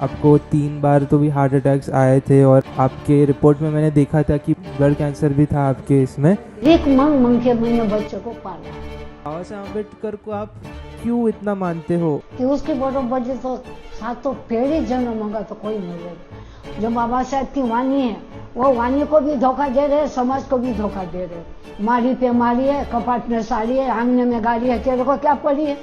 आपको 3 बार तो भी हार्ट अटैक्स आए थे और आपके रिपोर्ट में मैंने देखा था कि ब्लड कैंसर भी था आपके इसमें। भीख मांग मांग के मैंने बच्चों को पाला बाबा साहब अम्बेडकर को आप क्यों इतना मानते हो? कि उसकी बरोबरी तो सातों पीढ़ी जन्म होगा तो कोई नहीं रहेगा। जो बाबा साहब की वाणी है वो वाणी को भी धोखा दे रहे, समाज को भी धोखा दे रहे। मारी पे मारी है, कपाट में साड़ी है, आंगने में गाड़ी है, तेरे को क्या पड़ी है?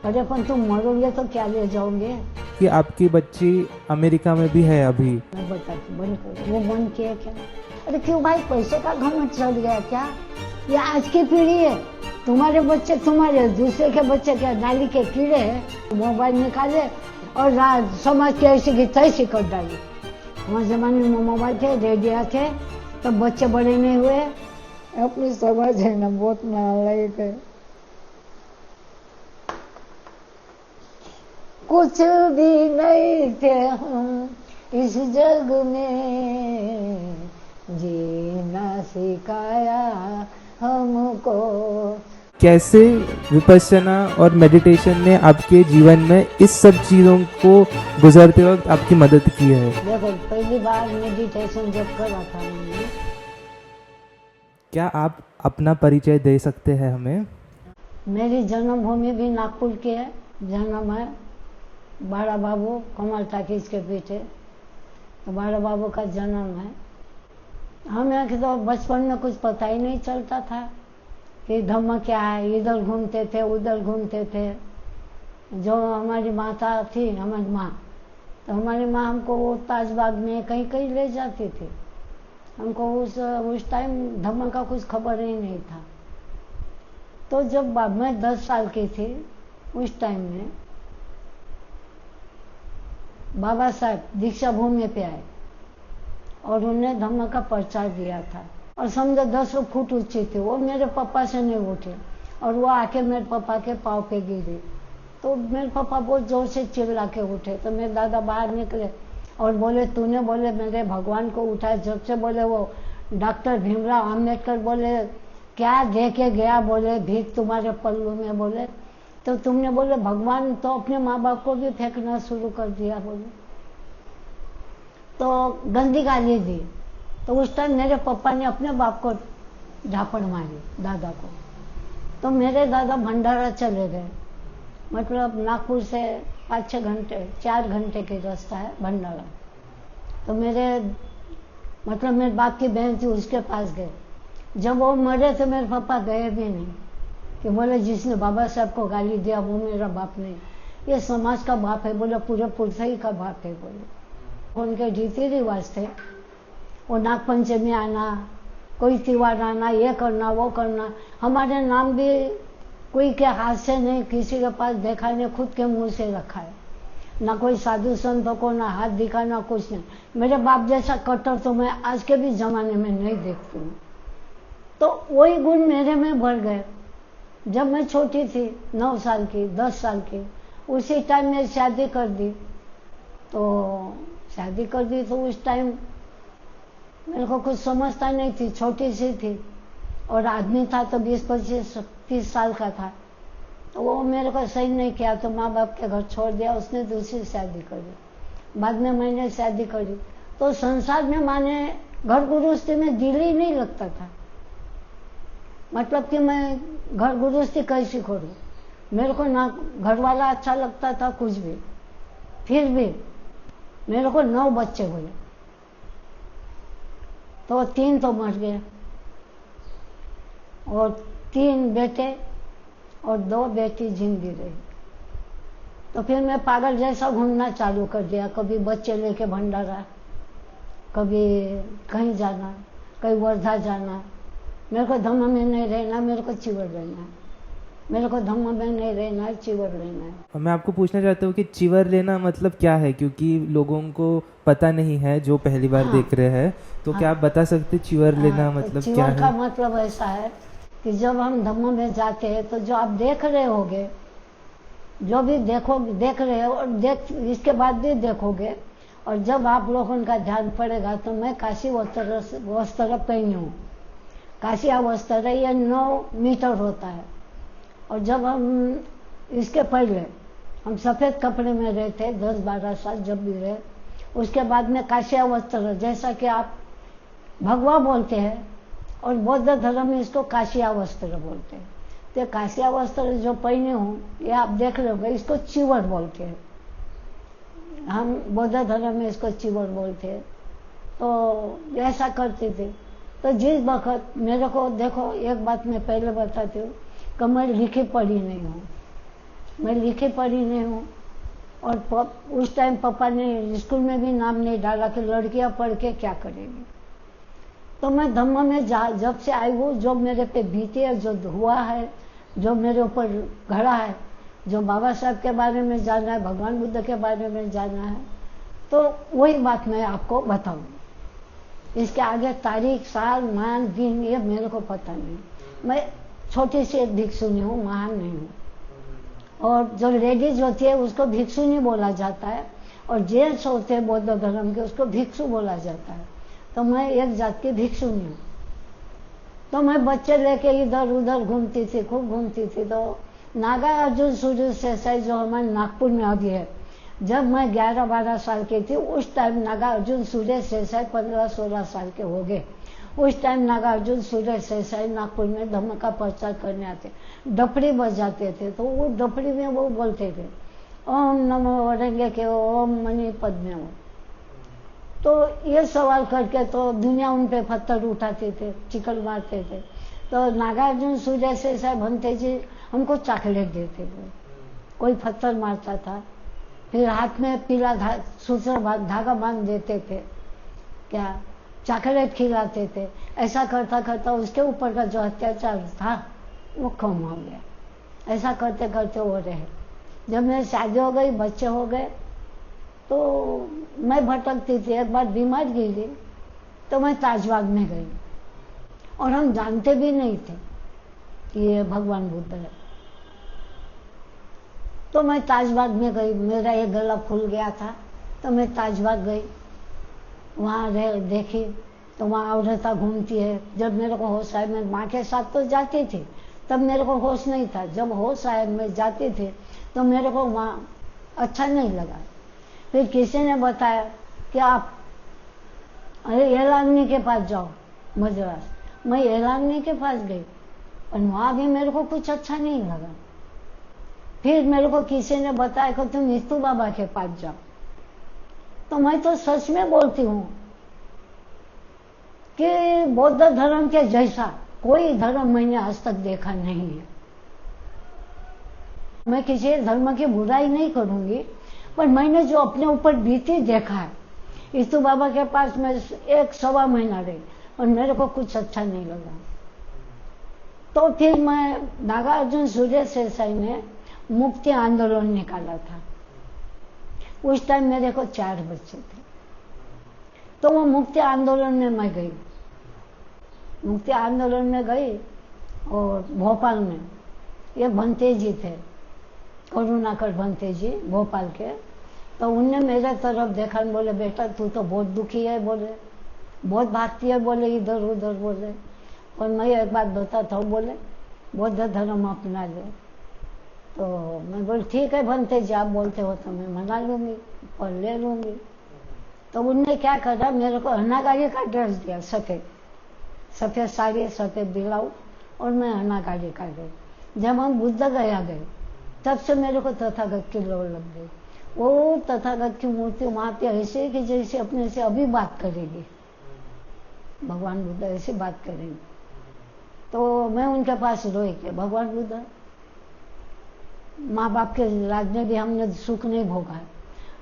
अरे पर तुम मरोगे तो क्या ले जाओगे? कि आपकी बच्ची अमेरिका में भी है अभी। मैं बताती, बंद करो। वो बंद किया क्या? अरे क्यों भाई, पैसों का घमंड चढ़ गया क्या? ये आज की पीढ़ी है। तुम्हारे बच्चे तुम्हारे, दूसरे के बच्चे क्या नाली के कीड़े हैं? मोबाइल निकाले और समाज की ऐसी की तैसी कर डाली। हमारे जमाने में मोबाइल थे, रेडियो थे, तब बच्चे बड़े नहीं हुए। अपनी समाज है ना, बहुत नालायक है। कुछ भी नहीं थे हम इस जग में, जीना सिखाया हमको। कैसे विपश्यना और मेडिटेशन ने आपके जीवन में इस सब चीज़ों को गुजरते वक्त आपकी मदद की है? देखो, पहली बार मेडिटेशन जब करा था मैंने। क्या आप अपना परिचय दे सकते हैं हमें? मेरी जन्मभूमि भी नागपुर की है। जन्म है बाड़ा बाबू, कमल टाकीज के बेटे। तो बाड़ा बाबू का जन्म है। हमें तो बचपन में कुछ पता ही नहीं चलता था कि धम्म क्या है। इधर घूमते थे, उधर घूमते थे। जो हमारी माता थी, हमारी माँ, तो हमारी माँ हमको वो ताजबाग में कहीं कहीं ले जाती थी। हमको उस टाइम धम्म का कुछ खबर ही नहीं था। तो जब मैं 10 साल की थी, उस टाइम में बाबा साहब दीक्षा भूमि पे आए और उन्हें धम्म का प्रचार दिया था। और समझो 10 फुट ऊंची थी वो, मेरे पापा से नहीं उठे और वो आके मेरे पापा के पाँव पे गिरी। तो मेरे पापा बहुत जोर से चिल्ला के उठे। तो मेरे दादा बाहर निकले और बोले, तूने बोले मेरे भगवान को उठाया। जब से बोले वो डॉक्टर भीमराव अम्बेडकर बोले, क्या दे के गया? बोले भीख तुम्हारे पल्लू में। बोले तो तुमने बोले भगवान तो अपने माँ बाप को भी फेंकना शुरू कर दिया। बोले तो गंदी गाली दी। तो उस टाइम मेरे पापा ने अपने बाप को झापड़ मारी, दादा को। तो मेरे दादा भंडारा चले गए। मतलब नागपुर से 5-6 घंटे, 4 घंटे के रास्ता है भंडारा। तो मतलब मेरे बाप की बहन थी, उसके पास गए। जब वो मरे तो मेरे पापा गए भी नहीं। कि बोले जिसने बाबा साहब को गाली दिया वो मेरा बाप नहीं, ये समाज का बाप है। बोले पूरे पुरसई का बाप है। बोले उनके रीति रिवाज थे, वो नागपंचमी आना, कोई त्योहार आना, ये करना वो करना। हमारे नाम भी कोई के हाथ से नहीं, किसी के पास देखा नहीं, खुद के मुंह से रखा है। ना कोई साधु संतों को ना हाथ दिखा, ना कुछ नहीं। मेरे बाप जैसा कट्टर तो मैं आज के भी जमाने में नहीं देखती हूँ। तो वही गुण मेरे में भर गए। जब मैं छोटी थी, 9 साल की, 10 साल की, उसी टाइम में शादी कर दी। तो उस टाइम मेरे को कुछ समझता नहीं थी, छोटी सी थी। और आदमी था तो 20-25-30 साल का था। तो वो मेरे को सही नहीं किया तो माँ बाप के घर छोड़ दिया। उसने दूसरी शादी करी। बाद में मैंने शादी करी। तो संसार में माने घर गृहस्थी में दिल ही नहीं लगता था। मतलब कि मैं घर गृहस्थी कैसी करूँ? मेरे को ना घर वाला अच्छा लगता था कुछ भी। फिर भी मेरे को 9 बच्चे हुए, तो 3 तो मर गए और 3 बेटे और 2 बेटी जिंदी रही। तो फिर मैं पागल जैसा घूमना चालू कर दिया। कभी बच्चे लेके भंडारा, कभी कहीं जाना, कहीं वर्धा जाना। मेरे को धम्म में नहीं रहना, मेरे को चिवर रहना है। मेरे को धम्म में नहीं रहना है, चिवर रहना है। और मैं आपको पूछना चाहता हूँ कि चिवर लेना मतलब क्या है, क्योंकि लोगों को पता नहीं है जो पहली बार देख रहे हैं। तो क्या आप बता सकते चिवर लेना मतलब तो क्या चिवर का है? मतलब ऐसा है कि जब हम धम्म में जाते हैं तो जो आप देख रहे होगे, जो भी देख रहे हो और इसके बाद भी देखोगे। और जब आप लोगों का ध्यान पड़ेगा तो मैं काशी वस्त्र पहनी हूँ। काशी वस्त्र ये 9 मीटर होता है। और जब हम इसके पहले हम सफ़ेद कपड़े में रहते 10-12 साल जब भी रहे। उसके बाद में काशिया वस्त्र, जैसा कि आप भगवा बोलते हैं और बौद्ध धर्म में इसको काशिया वस्त्र बोलते हैं। तो काशिया वस्त्र जो पहने हूँ ये आप देख लोगे, इसको चिवर बोलते हैं। हम बौद्ध धर्म में इसको चिवर बोलते हैं। तो ऐसा करती थी। तो जिस वक्त मेरे को देखो, एक बात मैं पहले बताती हूँ कि मैं लिखी पढ़ी नहीं हूँ, मैं लिखी पढ़ी नहीं हूँ। और उस टाइम पापा ने स्कूल में भी नाम नहीं डाला कि लड़कियां पढ़ के क्या करेंगी। तो मैं धम्म में जब से आई हूँ, जो मेरे पे बीती है, जो हुआ है, जो मेरे ऊपर घड़ा है, जो बाबा साहब के बारे में जानना है, भगवान बुद्ध के बारे में जानना है, तो वही बात मैं आपको बताऊंगी। इसके आगे तारीख, साल, मान, दिन ये मेरे को पता नहीं। मैं छोटी सी एक भिक्षुनी हूँ, महान नहीं हूँ। और जो लेडीज होती है उसको भिक्षुनी बोला जाता है, और जेंट्स होते हैं बौद्ध धर्म के उसको भिक्षु बोला जाता है। तो मैं एक जात की भिक्षुनी हूँ। तो मैं बच्चे लेके इधर उधर घूमती थी, खूब घूमती थी। तो नागार्जुन सूर्य सेसाई जो हमारे नागपुर में अभी है, जब मैं 11-12 साल की थी उस टाइम नागार्जुन सूर्य सेसाई 15-16 साल के हो गए। उस टाइम नागार्जुन सूर्य सेसाई नागपुर में धम्म का प्रचार करने आते, डफड़ी बजाते थे। तो वो डफड़ी में वो बोलते थे ओम नमो वरंगे के ओम मणि पद्मे ओम। तो ये सवाल करके तो दुनिया उन पे पत्थर उठाते थे, चिकल मारते थे। तो नागार्जुन सूर्य सेसाई भंते जी हमको चॉकलेट देते थे, कोई पत्थर मारता था, फिर हाथ में पीला सूत्र धागा बांध देते थे, क्या चॉकलेट खिलाते थे। ऐसा करता करता उसके ऊपर का जो अत्याचार था वो कम हो गया। ऐसा करते करते वो रहे। जब मेरी शादी हो गई, बच्चे हो गए, तो मैं भटकती थी। एक बार बीमार गिरी तो मैं ताजबाग में गई, और हम जानते भी नहीं थे कि ये भगवान बुद्ध है। तो मैं ताजबाग में गई, मेरा ये गला फूल गया था, तो मैं ताजबाग गई, वहाँ देखी तो वहाँ औरतें घूमती है। जब मेरे को होश आया, मैं माँ के साथ तो जाती थी, तब मेरे को होश नहीं था। जब होश आया, मैं जाती थी, तो मेरे को वहाँ अच्छा नहीं लगा। फिर किसी ने बताया कि आप अरे एलांगनी के पास जाओ, मद्रास। मैं एलांगनी के पास गई, और वहाँ भी मेरे को कुछ अच्छा नहीं लगा। फिर मेरे को किसी ने बताया कि तुम निस्तु बाबा के पास जाओ। तो मैं तो सच में बोलती हूँ कि बौद्ध धर्म के जैसा कोई धर्म मैंने आज तक देखा नहीं है। मैं किसी धर्म की बुराई नहीं करूंगी, पर मैंने जो अपने ऊपर बीती देखा है, निस्तु बाबा के पास मैं 1-1.25 महीना रही, और मेरे को कुछ अच्छा नहीं लगा। तो फिर मैं नागार्जुन सूर्य सेसाई ने मुक्ति आंदोलन निकाला था। उस टाइम मेरे को 4 बच्चे थे। तो वो मुक्ति आंदोलन में मैं गई, मुक्ति आंदोलन में गई। और भोपाल में ये भंते जी थे, करुणाकर भंते जी, भोपाल के। तो उनने मेरे तरफ देखा, बोले बेटा तू तो बहुत दुखी है, बोले बहुत भागती है, बोले इधर उधर, बोले। और मैं एक बात बताता हूँ, बोले बौद्ध धर्म अपना ले। तो मैं बोल ठीक है भंते जी, आप बोलते हो तो मैं मना लूंगी और ले लूंगी। तो उनने क्या करा, मेरे को हनागारी का ड्रेस दिया, सफेद सफेद साड़ी, सफेद ब्लाउज, और मैं हनागारी का गई। जब हम बुद्ध गया गए, तब से मेरे को तथागत की लोड़ लग गई। वो तथागत की मूर्ति वहां पे ऐसे कि जैसे अपने से अभी बात करेगी, भगवान बुद्ध ऐसे बात करेंगे। तो मैं उनके पास रोई के भगवान बुद्ध, माँ बाप के राज में भी हमने सुख नहीं भोगा है,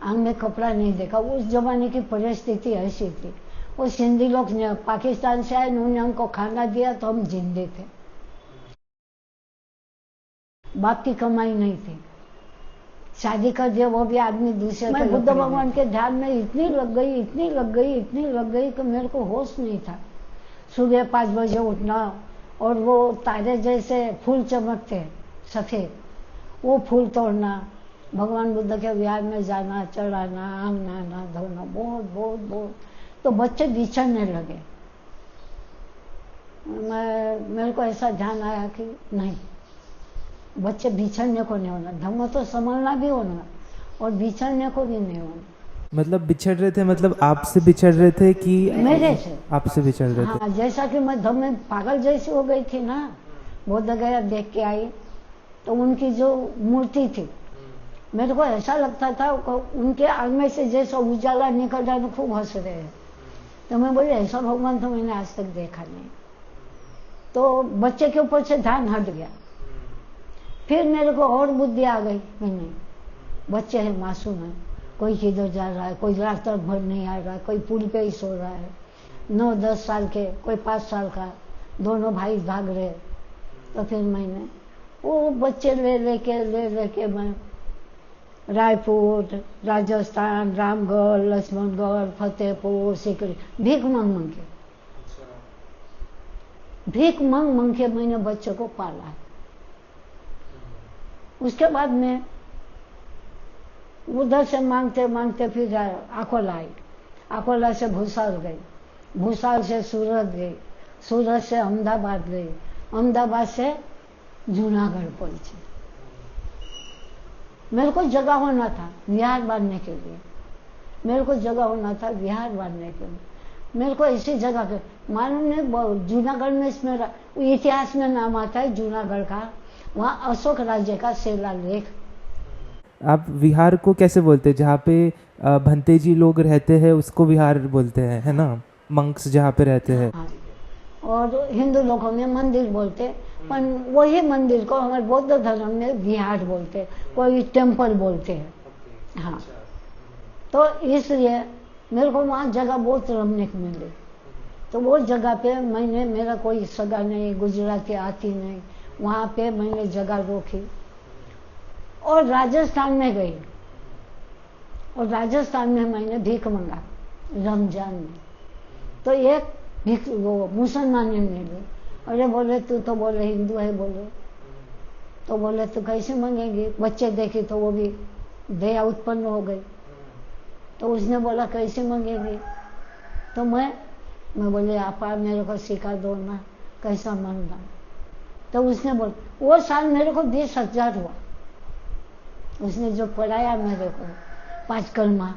आंग में कपड़ा नहीं देखा। उस जमाने की परिस्थिति ऐसी थी। वो सिंधी लोग पाकिस्तान से आए, उन्होंने हमको खाना दिया तो हम जिंदे थे। बाप की कमाई नहीं थी, शादी कर दिया वो भी आदमी दूसरे। मैं बुद्ध भगवान के ध्यान में इतनी लग गई, इतनी लग गई, इतनी लग गई कि मेरे को होश नहीं था। सुबह 5 बजे उठना, और वो तारे जैसे फूल चमकते सफेद, वो फूल तोड़ना, भगवान बुद्ध के विहार में जाना, चढ़ाना, आम नहाना धोना, बहुत बहुत बहुत। तो बच्चे बिछड़ने लगे। मेरे को ऐसा ध्यान आया कि नहीं, बच्चे बिछड़ने को नहीं होना, धम्म तो संभलना भी होना और बिछड़ने को भी नहीं होना। मतलब बिछड़ रहे थे, मतलब आपसे बिछड़ रहे थे कि मेरे से। आपसे बिछड़ रहे थे? हाँ, जैसा कि मैं धम्म में पागल जैसी हो गई थी ना, बोध गया देख के आई तो उनकी जो मूर्ति थी, मेरे को ऐसा लगता था उनके आग में से जैसा उजाला निकल रहा है, खूब हंस रहे हैं। तो मैं बोली ऐसा भगवान तो मैंने आज तक देखा नहीं। तो बच्चे के ऊपर से ध्यान हट गया। फिर मेरे को और बुद्धि आ गई, मैंने बच्चे हैं, मासूम है, कोई किधर जा रहा है, कोई रात तक भर नहीं आ रहा है, कोई पुल पे ही सो रहा है, 9-10 साल के, कोई 5 साल का, दोनों भाई भाग रहे। तो फिर मैंने वो बच्चे ले लेके मैं रायपुर, राजस्थान, रामगढ़, लक्ष्मणगढ़, फतेहपुर, सीकरी भीख मांग के मैंने बच्चे को पाला है। उसके बाद में उधर से मांगते मांगते फिर अकोला आई, अकोला से भूसाल गई, भूसाल से सूरत गई, सूरत से अहमदाबाद गई, अहमदाबाद से जूनागढ़ पहुंची। मेरे को जगह होना था बिहार बांधने के लिए, मेरे को जगह होना था बिहार बांधने के लिए। मेरे को ऐसी जगह के मालूम नहीं, जूनागढ़ में इसमें इतिहास में नाम आता है जूनागढ़ का, वहाँ अशोक राज्य का शिलालेख। आप विहार को कैसे बोलते हैं? जहाँ पे भंते जी लोग रहते हैं उसको विहार बोलते हैं, है ना? मंक्स जहाँ पे रहते हैं। हाँ, और हिंदू लोगों में मंदिर बोलते, पर वही मंदिर को हमारे बौद्ध धर्म में विहार बोलते, कोई टेम्पल बोलते हैं। हाँ, तो इसलिए मेरे को वहाँ जगह बहुत रमने को मिली। तो वो जगह पे मैंने, मेरा कोई सगा नहीं, गुजराती आती नहीं, वहाँ पे मैंने जगह रोकी और राजस्थान में गई। और राजस्थान में मैंने भीख मंगा रमजान में। तो एक भीख वो मुसलमान ने मिले, अरे बोले तू तो बोले हिंदू है, बोले तो बोले तू कैसे मांगेगी? बच्चे देखे तो वो भी दया उत्पन्न हो गई। तो उसने बोला कैसे मांगेगी? तो मैं बोले आप मेरे को सिखा दो ना कैसा मांगना। तो उसने बोला, वो साल मेरे को 20,000 हुआ, उसने जो पढ़ाया मेरे को 5 कलमा।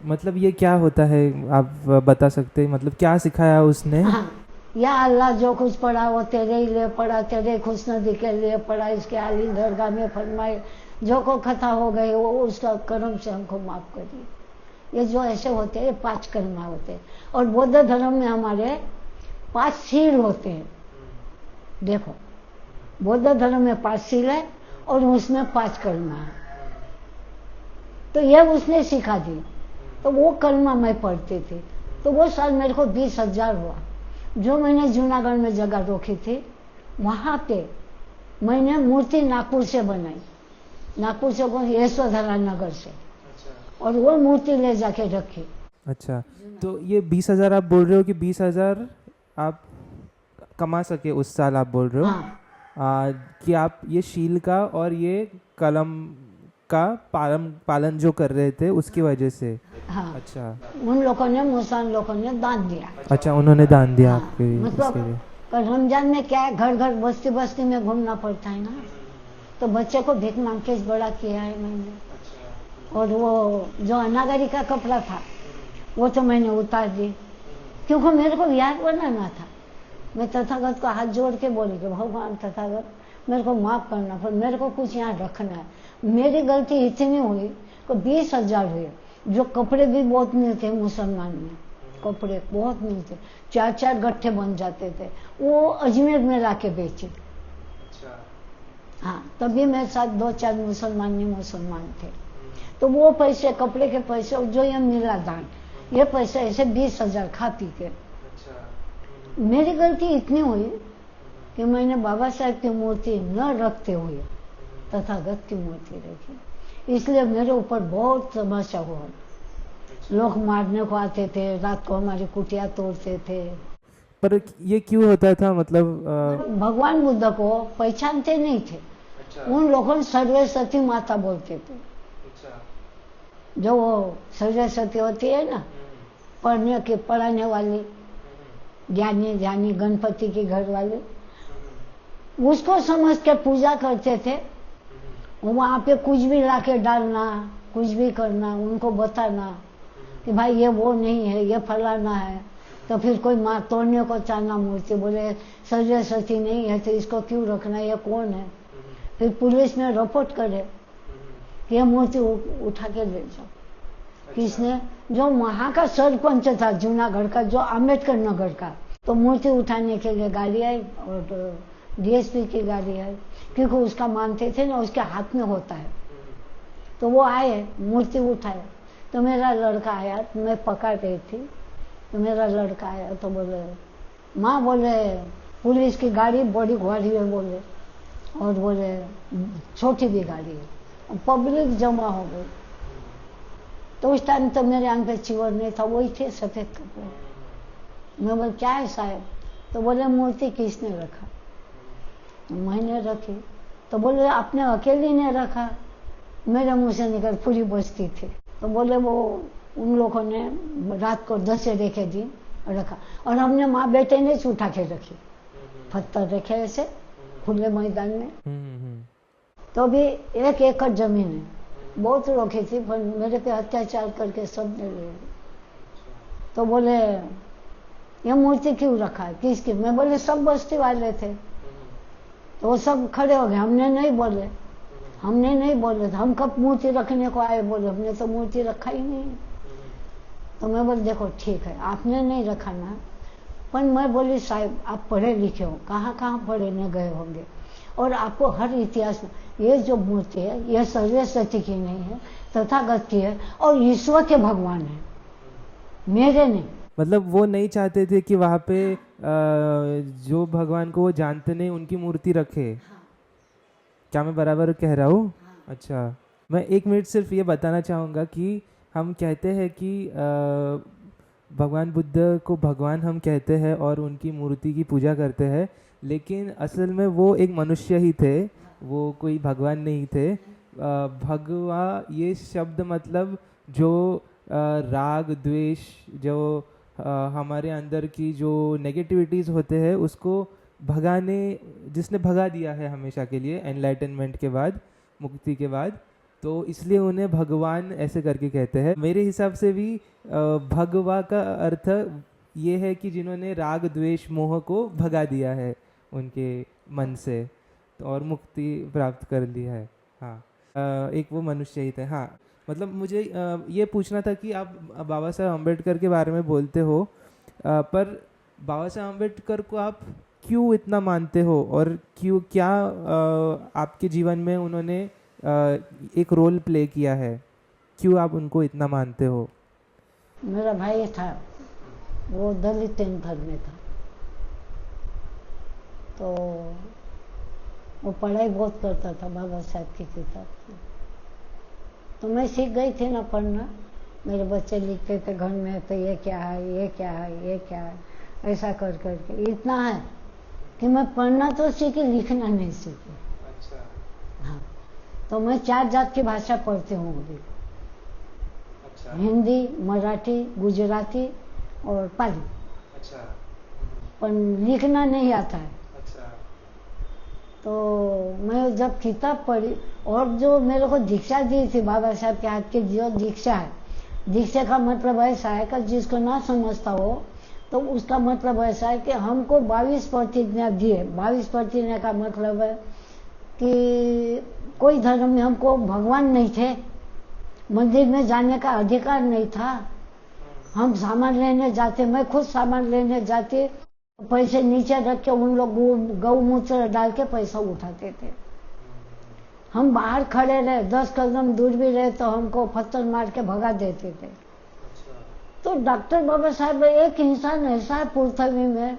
मतलब ये क्या होता है, आप बता सकते हैं? मतलब क्या सिखाया उसने? हाँ, या अल्लाह जो कुछ पढ़ा वो तेरे ही लिए पढ़ा, तेरे खुश नदी के लिए पढ़ा, इसके आली दरगाह में फरमाए जो को खता हो गए वो उसका कर्म से हमको माफ करिए। ये जो ऐसे होते हैं 5 कलमा होते हैं। और बौद्ध धर्म में हमारे 5 सील होते हैं। देखो, बौद्ध धर्म में 5 सील है और उसमें 5 कलमा है। तो ये उसने सिखा दी। तो वो कलमा मैं पढ़ती थी। तो वो साल मेरे को 20,000 हुआ। जो मैंने जूनागढ़ में जगह रोकी थी, वहां पे मैंने मूर्ति नागपुर से बनाई, नागपुर से यशोधरा नगर से, और वो मूर्ति ले जाके रखी। अच्छा, तो ये 20,000 आप बोल रहे हो कि 20,000 आप कमा सके उस साल, आप बोल रहे हो? हाँ, कि आप ये शील का और ये कलम का पालन जो कर रहे थे उसकी वजह से। हाँ, अच्छा, उन लोगों ने, मुसलमान लोगों ने दान दिया। अच्छा, उन्होंने दान दिया हाँ, आपके इसके मतलब लिए? रमजान में क्या है, घर घर बस्ती बस्ती में घूमना पड़ता है ना, तो बच्चे को भीख मांग के बड़ा किया है मैंने। और वो जो अनागरी का कपड़ा था वो तो मैंने उतार दी, क्योंकि मेरे को विहार बनाना था। मैं तथागत को हाथ जोड़ के बोली कि भगवान तथागत मेरे को माफ करना, पर मेरे को कुछ यहाँ रखना है। मेरी गलती इतनी हुई कि 20,000 हुए। जो कपड़े भी बहुत मिलते मुसलमान में, कपड़े बहुत मिलते, 4-4 गट्ठे बन जाते थे, वो अजमेर में लाके बेचे। हाँ, तभी मेरे साथ 2-4 मुसलमान थे। तो वो पैसे, कपड़े के पैसे, जो ये मिला दान, ये पैसे ऐसे 20,000 खा पी के। मेरी गलती इतनी हुई कि मैंने बाबा साहेब की मूर्ति न रखते हुए तथागत की मूर्ति रखी। इसलिए मेरे ऊपर बहुत समस्या हुआ। लोग मारने को आते थे, रात को हमारी कुटिया तोड़ते थे। पर ये क्यों होता था? मतलब भगवान बुद्ध को पहचानते नहीं थे। उन लोगों ने सरस्वती माता बोलते थे। जो वो सरस्वती होती है ना, पढ़ाने वाली, ज्ञानी ध्यानी, गणपति की घर वाली, उसको समझ के पूजा करते थे। वहां पे कुछ भी लाके डालना, कुछ भी करना, उनको बताना कि भाई ये वो नहीं है, ये फलाना है। तो फिर कोई माँ तोड़ने को चाहना मूर्ति, बोले सरस्वती नहीं है तो इसको क्यों रखना, ये कौन है। फिर पुलिस में रिपोर्ट करे कि ये मूर्ति उठा के ले जाओ। किसने? जो वहां का सरपंच था जूनागढ़ का, जो अम्बेडकर नगर का। तो मूर्ति उठाने के लिए गाड़ी आई और डीएसपी की गाड़ी आई, क्योंकि उसका मानते थे ना, उसके हाथ में होता है। तो वो आए, मूर्ति उठाया। तो मेरा लड़का आया, मैं पकड़ रही थी, तो मेरा लड़का आया तो बोले माँ, बोले पुलिस की गाड़ी बड़ी गाड़ी है बोले, और बोले छोटी भी गाड़ी है, पब्लिक जमा हो गई। तो उस टाइम तो मेरे आंख पे चिवर नहीं था, वही थे सफेद कपड़े। मैं बोले क्या है साहब? तो बोले मूर्ति किसने रखा? मैंने रखी। तो बोले आपने अकेली ने रखा? मेरे मुंह से निकल पूरी बस्ती थी। तो बोले वो उन लोगों ने रात को दशहरे के दिन रखा, और हमने माँ बेटे ने उठा के रखी, पत्थर रखे ऐसे खुले मैदान में। तो भी 1 एकड़ जमीन है, बहुत रखी थी, पर मेरे पे अत्याचार करके सब ने ले ली। तो बोले ये मूर्ति क्यों रखा है, किसकी? मैं बोले सब बस्ती वाले थे। तो वो सब खड़े हो गए, हमने नहीं बोले, हमने नहीं बोले, हम कब मूर्ति रखने को आए? बोले हमने तो मूर्ति रखा ही नहीं। तो मैं बोले देखो ठीक है, आपने नहीं रखा ना, पर मैं बोली साहब आप पढ़े लिखे हो, कहाँ कहाँ पढ़ने गए होंगे, और आपको हर इतिहास में ये जो मूर्ति है यह सरस्वती की नहीं है, तथागत की है, और ईश्वर के भगवान है, मेरे नहीं। मतलब वो नहीं चाहते थे कि वहाँ पे जो भगवान को वो जानते नहीं उनकी मूर्ति रखे। क्या मैं बराबर कह रहा हूँ? अच्छा, मैं 1 मिनट सिर्फ ये बताना चाहूँगा कि हम कहते हैं कि भगवान बुद्ध को भगवान हम कहते हैं और उनकी मूर्ति की पूजा करते हैं, लेकिन असल में वो एक मनुष्य ही थे, वो कोई भगवान नहीं थे। भगवा ये शब्द मतलब जो राग द्वेष, जो हमारे अंदर की जो नेगेटिविटीज़ होते हैं उसको भगाने, जिसने भगा दिया है हमेशा के लिए एनलाइटनमेंट के बाद, मुक्ति के बाद, तो इसलिए उन्हें भगवान ऐसे करके कहते हैं। मेरे हिसाब से भी भगवा का अर्थ ये है कि जिन्होंने राग द्वेष मोह को भगा दिया है उनके मन से, तो और मुक्ति प्राप्त कर लिया है। हाँ, एक वो मनुष्य ही थे। हाँ, मतलब मुझे ये पूछना था कि आप बाबा साहब अम्बेडकर के बारे में बोलते हो, पर बाबा साहब अम्बेडकर को आप क्यों इतना मानते हो, और क्यों, क्या आपके जीवन में उन्होंने एक रोल प्ले किया है, क्यों आप उनको इतना मानते हो? मेरा भाई था, वो दलित घर में था, तो वो पढ़ाई बहुत करता था बाबा साहब की किताब से। तो मैं सीख गई थी ना पढ़ना, मेरे बच्चे लिखते थे घर में, तो ये क्या है, ये क्या है, ये क्या है, ऐसा कर करके इतना है कि मैं पढ़ना तो सीखी, लिखना नहीं सीखी। अच्छा। हाँ, तो मैं 4 जात की भाषा पढ़ती हूँ अभी। अच्छा। हिंदी, मराठी, गुजराती और पाली। अच्छा। पर लिखना नहीं आता है। अच्छा। तो मैं जब किताब पढ़ी, और जो मेरे को दीक्षा दी थी बाबा साहब के हाथ की, जो दीक्षा है, दीक्षा का मतलब ऐसा है कि जिसको ना समझता हो तो उसका मतलब ऐसा है कि हमको 22 प्रतिज्ञा दिए। 22 प्रतिज्ञा का मतलब है कि कोई धर्म में हमको भगवान नहीं थे, मंदिर में जाने का अधिकार नहीं था, हम सामान लेने जाते, मैं खुद सामान लेने जाती, पैसे नीचे रख के उन लोग गौमूत्र डाल के पैसा उठाते थे। हम बाहर खड़े रहे, 10 कदम दूर भी रहे तो हमको पत्थर मार के भगा देते थे। तो डॉक्टर बाबा साहब एक इंसान ऐसा है पृथ्वी में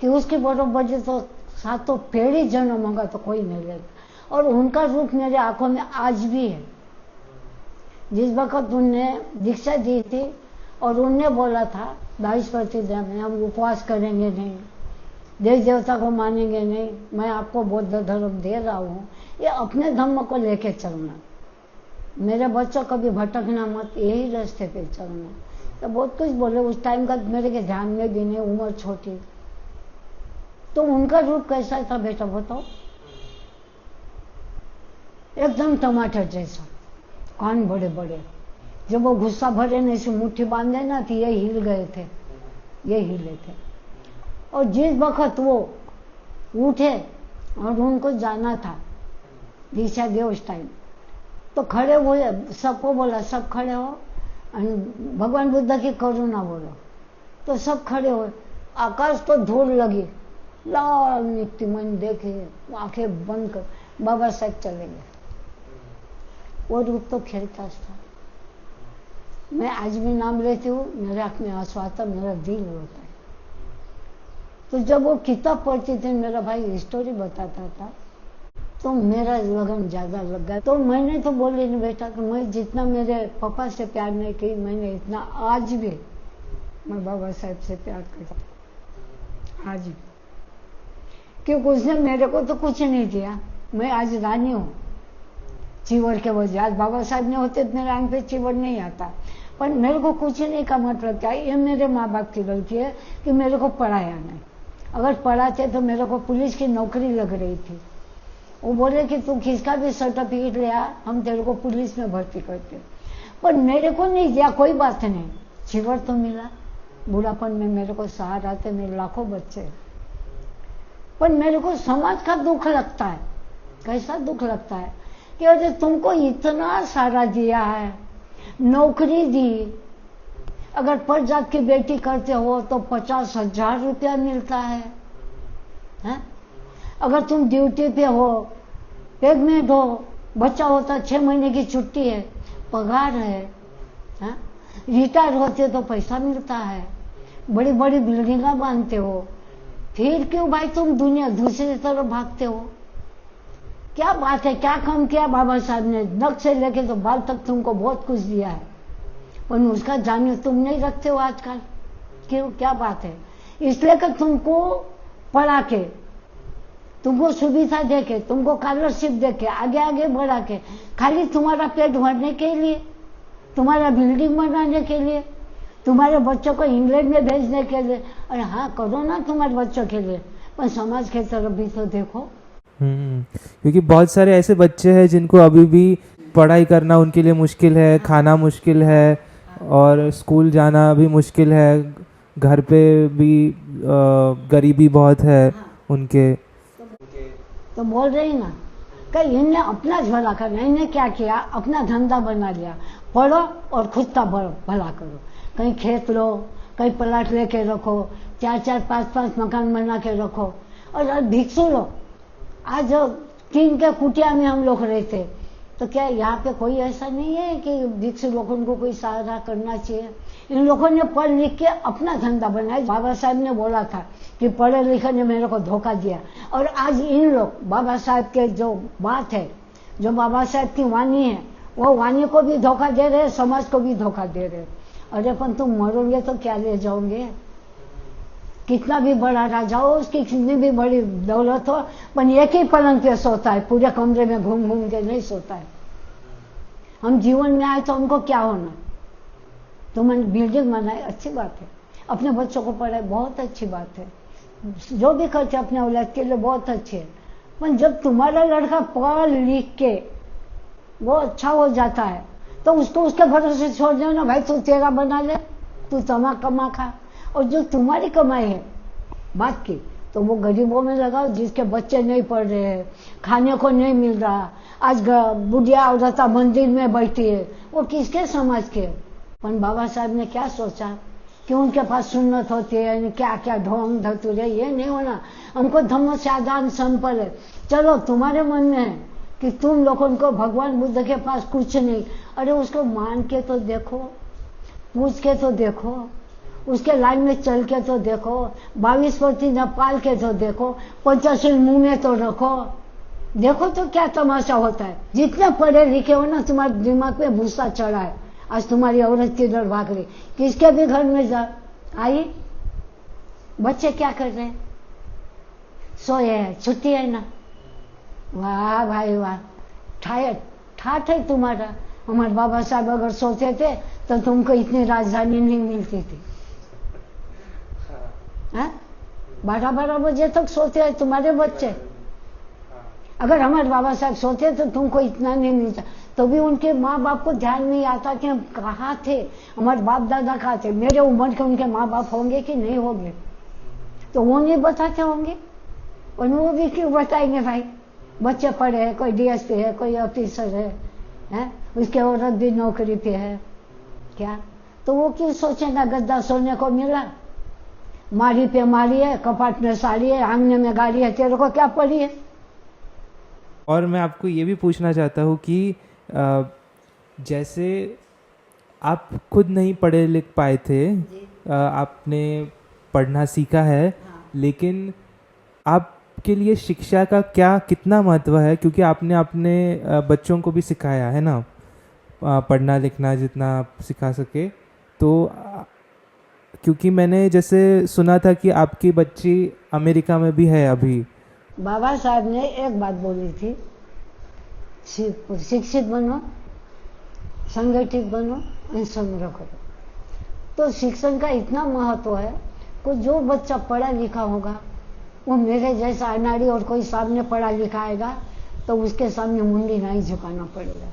कि उसकी बरोबरी तो 7 पीढ़ी जन्म होगा तो कोई नहीं लेगा, और उनका रूप मेरे आंखों में आज भी है। जिस वक्त उनने दीक्षा दी थी और उनने बोला था 22 प्रतिज्ञा में, हम उपवास करेंगे नहीं, देवी देवता को मानेंगे नहीं, मैं आपको बौद्ध धर्म दे रहा हूँ, ये अपने धर्म को लेके चलना, मेरे बच्चों कभी भटकना मत, यही रास्ते पे चलना। तो बहुत कुछ बोले उस टाइम का, मेरे के ध्यान में भी नहीं, उम्र छोटी। तो उनका रूप कैसा था बेटा बताओ? एकदम टमाटर जैसा, कान बड़े बड़े। जब वो गुस्सा भरे ने ऐसी मुट्ठी बांधे ना तो ये हिल गए थे, ये हिले थे। और जिस वक्त वो उठे और उनको जाना था दिशा दे उस टाइम, तो खड़े हुए, सबको बोला सब खड़े हो, भगवान बुद्ध की करुणा बोलो। तो सब खड़े हुए, आकाश तो धूल लगी, लाल निकटी, मन देखे आंखें बंद कर बाबा साहब चले गए। वो रूप तो खेलता था। मैं आज भी नाम लेती हूँ, मेरे आंख में आंसू आता, मेरा दिल रोता है। तो जब वो किताब पढ़ती थी, मेरा भाई स्टोरी बताता था, तो मेरा लगन ज्यादा लग गया। तो मैंने तो बोली नहीं बेटा कि मैं जितना मेरे पापा से प्यार नहीं की, मैंने इतना आज भी मैं बाबा साहब से प्यार करती आज भी। क्योंकि उसने मेरे को तो कुछ नहीं दिया, मैं आज रानी हूँ चीवर के वजह। आज बाबा साहब ने होते तो मेरे आंख पे चीवर नहीं आता। पर मेरे को कुछ नहीं का मतलब क्या, ये मेरे माँ बाप की गलती है कि मेरे को पढ़ाया नहीं। अगर पढ़ाते तो मेरे को पुलिस की नौकरी लग रही थी। वो बोले कि तू किसका भी सर्टिफिकेट ले आ, हम तेरे को पुलिस में भर्ती करते। पर मेरे को नहीं दिया, कोई बात नहीं, चीवर तो मिला। बुढ़ापन में मेरे को सहारा थे मेरे लाखों बच्चे। पर मेरे को समाज का दुख लगता है। कैसा दुख लगता है कि अरे तुमको इतना सारा दिया है, नौकरी दी, अगर परजात की बेटी करते हो तो 50,000 रुपया मिलता है? अगर तुम ड्यूटी पे हो, प्रेग्नेंट हो, बच्चा होता 6 महीने की छुट्टी है, पगार है, रिटायर होते तो पैसा मिलता है, बड़ी बड़ी बिल्डिंगा बांधते हो, फिर क्यों भाई तुम दुनिया दूसरी तरफ भागते हो? क्या बात है, क्या कम किया बाबा साहब ने? नख से लेके तो बाल तक तुमको बहुत कुछ दिया है, पर उसका जाने तुम नहीं रखते हो आजकल। क्यों, क्या बात है? इसलिए कि तुमको पढ़ा के, तुमको सुविधा देके, तुमको स्कॉलरशिप देके, आगे आगे बढ़ा के, खाली तुम्हारा पेट भरने के लिए, तुम्हारा बिल्डिंग बनाने के लिए, तुम्हारे बच्चों को इंग्लैंड में भेजने के लिए। अरे हाँ करो ना तुम्हारे बच्चों के लिए, पर समाज के तरफ भी तो देखो। क्योंकि बहुत सारे ऐसे बच्चे हैं जिनको अभी भी पढ़ाई करना उनके लिए मुश्किल है, खाना मुश्किल है और स्कूल जाना भी मुश्किल है, घर पे भी गरीबी बहुत है उनके। तो बोल रही ना कि इन्हें अपना भला करना, इन्हें क्या किया, अपना धंधा बना लिया, पढ़ो और खुद का भला करो। कहीं खेत लो, कहीं प्लाट लेके रखो, 4-4, 5-5 मकान बना के रखो, और भिक्षु लो। आज टीन के कुटिया में हम लोग रहते, तो क्या यहाँ पे कोई ऐसा नहीं है कि भिक्षु लोगों को कोई सहारा करना चाहिए? इन लोगों ने पढ़ लिख के अपना धंधा बनाया। बाबा साहब ने बोला था कि पढ़े लिखे ने मेरे को धोखा दिया, और आज इन लोग बाबा साहब के जो बात है, जो बाबा साहब की वाणी है, वो वाणी को भी धोखा दे रहे, समाज को भी धोखा दे रहे। अरे पण तुम मरोगे तो क्या ले जाओगे? कितना भी बड़ा राजा हो, उसकी कितनी भी बड़ी दौलत हो, पर एक ही पलंग पे सोता है, पूरे कमरे में घूम घूम के नहीं सोता है। हम जीवन में आए तो हमको क्या होना? तुमने बिल्डिंग बनाए, अच्छी बात है, अपने बच्चों को पढ़ाए, बहुत अच्छी बात है, जो भी करते अपने औलाद के लिए बहुत अच्छे है। पर जब तुम्हारा लड़का पढ़ लिख के वो अच्छा हो जाता है, तो उसको उसके भरोसे छोड़ दो ना भाई, तू तेरा बना ले, तू तमा कमा खा, और जो तुम्हारी कमाई है बात की, तो वो गरीबों में लगाओ, जिसके बच्चे नहीं पढ़ रहे हैं, खाने को नहीं मिल रहा। आज बुढ़िया औरता मंदिर में बैठी है, वो किसके समाज के? पर बाबा साहब ने क्या सोचा कि उनके पास सुन्नत होती है, क्या क्या ढोंग धतूरे, ये नहीं होना। हमको धम्म साधारण संपल है। चलो तुम्हारे मन में है कि तुम लोगों को भगवान बुद्ध के पास कुछ नहीं, अरे उसको मान के तो देखो, पूछ के तो देखो, उसके लाइन में चल के तो देखो, 22 प्रतिज्ञा पाल के तो देखो, पंचशील मुंह में तो रखो, देखो तो क्या तमाशा होता है। जितने पढ़े लिखे हो ना, तुम्हारे दिमाग पे भूसा चढ़ा है। आज तुम्हारी औरत किधर भाग रही, किसके भी घर में जा आई, बच्चे क्या कर रहे हैं? सोए हैं, छुट्टी है ना। वाह भाई वाह, ठाठ है तुम्हारा। हमारे बाबा साहब अगर सोते थे तो तुमको इतनी राजधानी नहीं मिलती थी। 12-12 बजे तक सोते हैं तुम्हारे बच्चे। अगर हमारे बाबा साहब सोते तो तुमको इतना नहीं मिलता। तो भी उनके माँ बाप को ध्यान नहीं आता कि हम कहाँ थे, हमारे बाप दादा कहाँ थे। मेरे उम्र के उनके माँ बाप होंगे कि नहीं होंगे, तो वो नहीं बताते होंगे। और वो भी क्यों बताएंगे भाई, बच्चे पढ़े हैं, कोई डीएसपी है, कोई ऑफिसर है, उसके औरत भी नौकरी पे है क्या, तो वो क्यों सोचेगा गद्दा सोने को मिला, मारी पे मारी है, कपाट में साड़ी है, आंगने में गाड़ी है, तेरे को क्या पड़ी है। और मैं आपको ये भी पूछना चाहता हूँ कि जैसे आप खुद नहीं पढ़े लिख पाए थे, आपने पढ़ना सीखा है, लेकिन आपके लिए शिक्षा का क्या कितना महत्व है, क्योंकि आपने अपने बच्चों को भी सिखाया है ना, पढ़ना लिखना जितना आप सिखा सके। तो क्योंकि मैंने जैसे सुना था कि आपकी बच्ची अमेरिका में भी है अभी। बाबा साहब ने एक बात बोली थी, शिक्षित बनो, संगठित बनो और संग्रह करो। तो शिक्षण का इतना महत्व है कि जो बच्चा पढ़ा लिखा होगा वो मेरे जैसा अनाड़ी और कोई सामने पढ़ा लिखा आएगा तो उसके सामने मुंडी नहीं झुकाना पड़ेगा।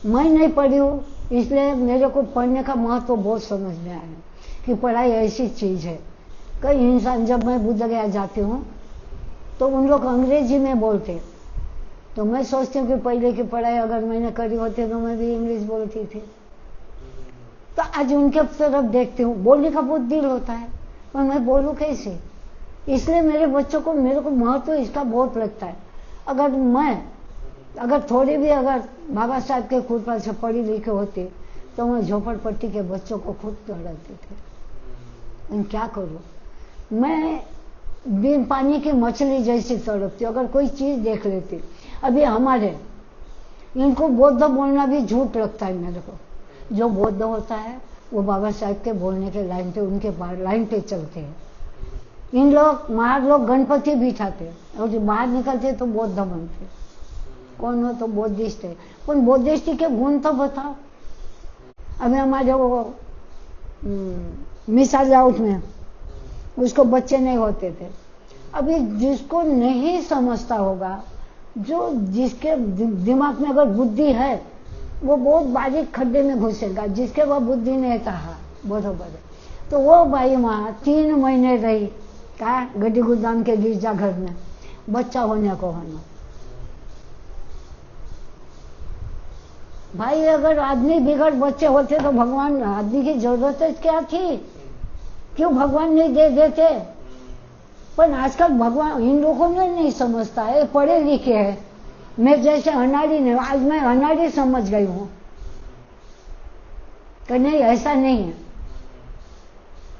मैं नहीं पढ़ी हूँ, इसलिए मेरे को पढ़ने का महत्व बहुत समझ में आया कि पढ़ाई ऐसी चीज है। कई इंसान, जब मैं बुद्ध गया जाती हूँ तो उन लोग अंग्रेजी में बोलते, तो मैं सोचती हूँ कि पहले की पढ़ाई अगर मैंने करी होती तो मैं भी इंग्लिश बोलती थी। तो आज उनके तरफ देखती हूँ, बोलने का बहुत दिल होता है पर मैं बोलूँ कैसे। इसलिए मेरे बच्चों को, मेरे को महत्व इसका बहुत लगता है। अगर थोड़ी भी अगर बाबा साहब के कृपा से पढ़ी लिखी होती तो मैं झोपड़पट्टी के बच्चों को खुद पढ़ाती थी। लेकिन क्या करूँ, मैं बिन पानी की मछली जैसी तड़पती। अगर कोई चीज देख लेती, अभी हमारे इनको बौद्ध बोलना भी झूठ लगता है मेरे को। जो बौद्ध होता है वो बाबा साहब के बोलने के लाइन पे, उनके लाइन पे चलते हैं। इन लोग महार लोग गणपति बिठाते हैं और जो बाहर निकलते तो बौद्ध बनते। कौन हो तो बौद्धिस्ट है, पर बौद्धिस्ट के गुण तो बताओ। अभी हमारे वो मिसाल आउट में उसको बच्चे नहीं होते थे। अभी जिसको नहीं समझता होगा, जो जिसके दिमाग में अगर बुद्धि है वो बहुत बारीक खड्डे में घुसेगा, जिसके वह बुद्धि नहीं था बरोबर है। तो वो भाई वहां 3 महीने रही का गड्डी गुदाम के गिरजा घर में बच्चा होने को होना। भाई अगर आदमी बिगड़ बच्चे होते तो भगवान, आदमी की जरूरत क्या थी, क्यों भगवान नहीं दे देते। पर आजकल भगवान इन लोगों ने नहीं समझता है, पढ़े लिखे हैं। मैं जैसे अनाड़ी नहीं, आज मैं अनाड़ी समझ गई हूं कि नहीं ऐसा नहीं है।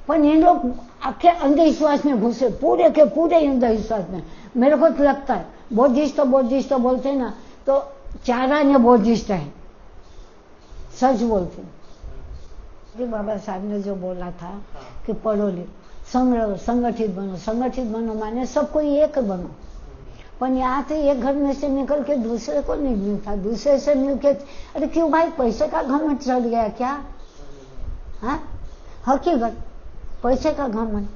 पर इन लोग आखे अंधविश्वास में घुसे, पूरे के पूरे अंधविश्वास में। मेरे को तो लगता है बौद्धिस्ट तो बोलते हैं ना, तो चारा ने बौद्धिस्ट है, सच बोलते हैं। बाबा साहब ने जो बोला था कि पढ़ो लिखो, संगठित बनो माने सबको एक बनो। पर यहाँ से एक घर में से निकल के दूसरे को नहीं मिलता, दूसरे से मिलके अरे क्यों भाई, पैसे का घमंड चढ़ गया क्या। हाँ, हकीकत पैसे का घमंड।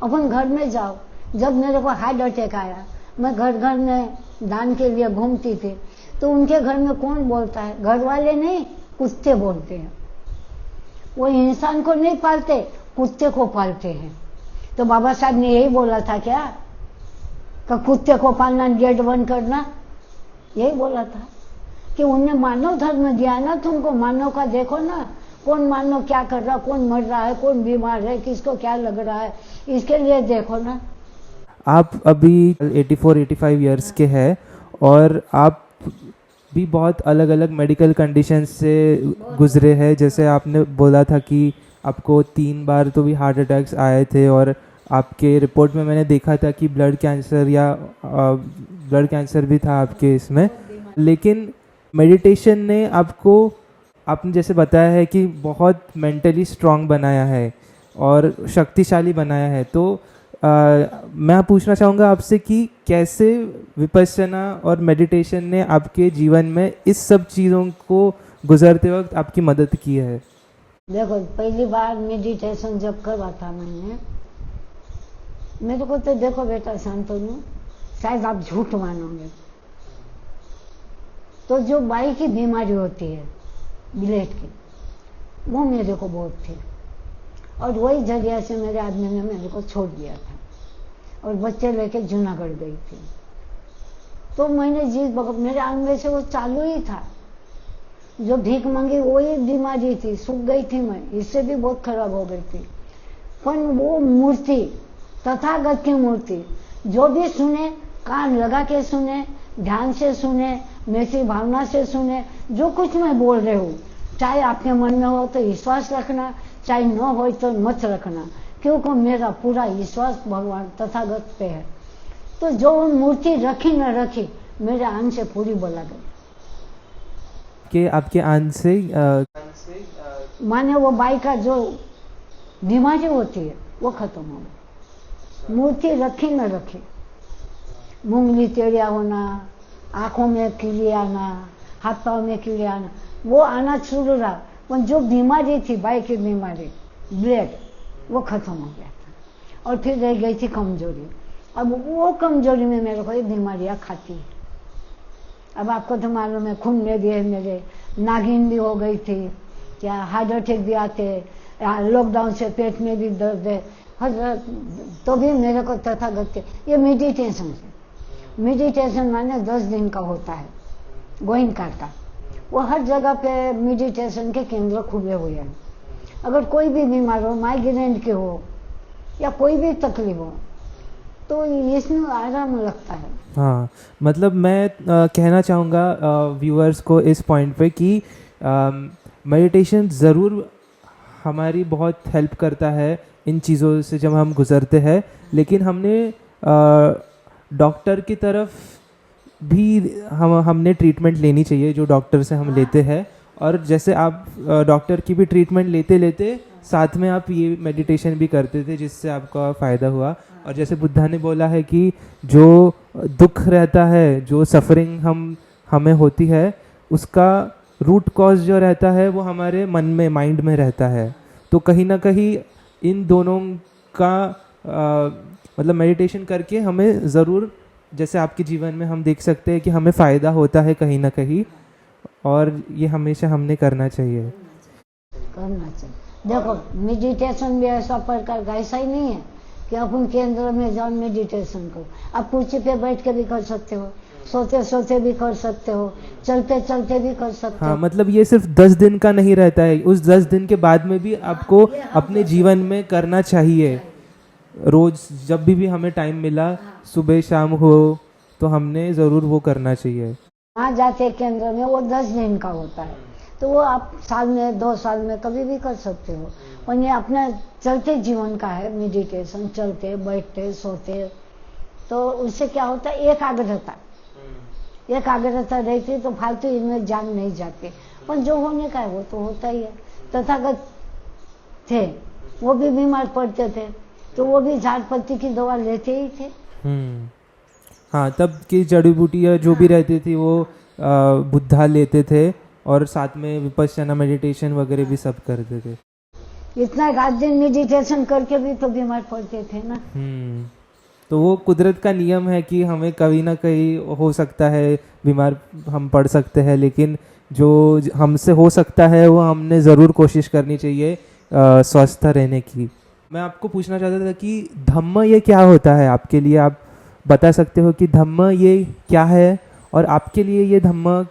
अपन घर में जाओ, जब मेरे को हार्ट अटैक आया, मैं घर घर में दान के लिए घूमती थी, तो उनके घर में कौन बोलता है, घर वाले नहीं, कुत्ते बोलते हैं। वो इंसान को नहीं पालते, कुत्ते को पालते हैं। तो बाबा साहब ने यही बोला था क्या, कि कुत्ते को पालना, गेट बंद करना, यही बोला था। कि उन्हें मानव धर्म दिया ना तुमको, मानव का देखो ना, कौन मानव क्या कर रहा, कौन मर रहा है, कौन बीमार है, किसको क्या लग रहा है, इसके लिए देखो ना। आप अभी 84-85 इयर्स के हैं और आप भी बहुत अलग अलग मेडिकल कंडीशन से गुजरे हैं। जैसे आपने बोला था कि आपको 3 बार तो भी हार्ट अटैक्स आए थे, और आपके रिपोर्ट में मैंने देखा था कि ब्लड कैंसर भी था आपके इसमें। लेकिन मेडिटेशन ने आपको, आपने जैसे बताया है कि बहुत मेंटली स्ट्रांग बनाया है और शक्तिशाली बनाया है। तो मैं पूछना चाहूँगा आपसे कि कैसे विपश्यना और मेडिटेशन ने आपके जीवन में इस सब चीज़ों को गुजरते वक्त आपकी मदद की है। देखो पहली बार मेडिटेशन जब करा था मैंने, मेरे को तो देखो बेटा शांतनु, शायद आप झूठ मानोगे, तो जो बाई की बीमारी होती है ब्लड की, वो मेरे को बहुत थी, और वही जरिया से मेरे आदमी ने मेरे को छोड़ दिया था और बच्चे लेके जूनागढ़ गई थी। तो मैंने मेरे अंग में से वो चालू ही था, जो भीख मांगी वही बीमारी थी, सूख गई थी मैं, इससे भी बहुत खराब हो गई थी। पर वो मूर्ति, तथागत की मूर्ति, जो भी सुने कान लगा के सुने, ध्यान से सुने, मेरी भावना से सुने, जो कुछ मैं बोल रही हूँ, चाहे आपके मन में हो तो विश्वास रखना, चाहे न हो तो मत रखना, क्योंकि मेरा पूरा विश्वास भगवान तथागत पे है। तो जो मूर्ति रखी न रखी, मेरे आन से पूरी बोला गई कि आपके आन से माने वो बाई का जो बीमारी होती है वो खत्म हो गई। मूर्ति रखी न रखी, मूंगली टेढ़िया होना, आंखों में कीड़े आना, हाथ पाँव में कीड़े आना, वो आना शुरू रहा, पर जो बीमारी थी बाई की बीमारी ब्लड, वो खत्म हो गया था। और फिर रह गई थी कमजोरी। अब वो कमजोरी में मेरे को ये बीमारियां खाती है। अब आपको तो मालूम है, खून में भी है, मेरे नागिन भी हो गई थी, क्या हार्ट अटैक भी आते, लॉकडाउन से पेट में भी दर्द है, तो भी मेरे को तथागत के ये मेडिटेशन से, मेडिटेशन माने 10 दिन का होता है, गोइंका का, वो हर जगह पे मेडिटेशन के केंद्र खुले हुए हैं। अगर कोई भी बीमार हो, माइग्रेन के हो या कोई भी तकलीफ हो, तो इसमें आराम लगता है। हाँ, मतलब मैं कहना चाहूँगा व्यूअर्स को इस पॉइंट पे कि मेडिटेशन ज़रूर हमारी बहुत हेल्प करता है इन चीज़ों से जब हम गुज़रते हैं, लेकिन हमने डॉक्टर की तरफ भी हमने ट्रीटमेंट लेनी चाहिए जो डॉक्टर से हम लेते हैं। और जैसे आप डॉक्टर की भी ट्रीटमेंट लेते लेते साथ में आप ये मेडिटेशन भी करते थे, जिससे आपका फ़ायदा हुआ। और जैसे बुद्धा ने बोला है कि जो दुख रहता है, जो सफरिंग हमें होती है, उसका रूट कॉज जो रहता है वो हमारे मन में, माइंड में रहता है। तो कहीं ना कहीं इन दोनों का मतलब मेडिटेशन करके हमें ज़रूर, जैसे आपके जीवन में हम देख सकते हैं कि हमें फ़ायदा होता है कहीं ना कहीं, और ये हमेशा हमने करना चाहिए। देखो मेडिटेशन भी ऐसा प्रकार का ऐसा ही नहीं है कि अपन केंद्र में जाओ मेडिटेशन करो। आप कुर्सी पे बैठ के भी कर सकते हो, सोते सोते भी कर सकते हो, चलते चलते भी कर सकते हो। हाँ, मतलब ये सिर्फ 10 दिन का नहीं रहता है, उस 10 दिन के बाद में भी आपको अपने जीवन में करना चाहिए। रोज जब भी हमें टाइम मिला, सुबह शाम हो, तो हमने ज़रूर वो करना चाहिए। वहाँ जाते केंद्र में वो 10 दिन का होता है, तो वो आप साल में 2 साल में कभी भी कर सकते हो। और ये अपना चलते जीवन का है मेडिटेशन, चलते बैठते सोते, तो उससे क्या होता है, एकाग्रता रहती है, तो फालतू इनमें जान नहीं जाती। पर जो होने का है वो तो होता ही है। तथागत थे, वो भी बीमार पड़ते थे, तो वो भी झाड़ पत्ती की दवा लेते ही थे। हाँ, तब की जड़ी बूटियाँ जो भी रहती थी वो बुद्धा लेते थे, और साथ में विपश्यना मेडिटेशन वगैरह भी सब करते थे। इतना रात दिन मेडिटेशन करके भी तो बीमार पड़ते थे ना। तो वो कुदरत का नियम है कि हमें कभी ना कहीं हो सकता है बीमार हम पड़ सकते हैं, लेकिन जो हमसे हो सकता है वो हमने ज़रूर कोशिश करनी चाहिए स्वस्थ रहने की। मैं आपको पूछना चाहता था कि धम्म ये क्या होता है आपके लिए? आप बता सकते हो कि धम्म ये क्या है, और आपके लिए ये धम्म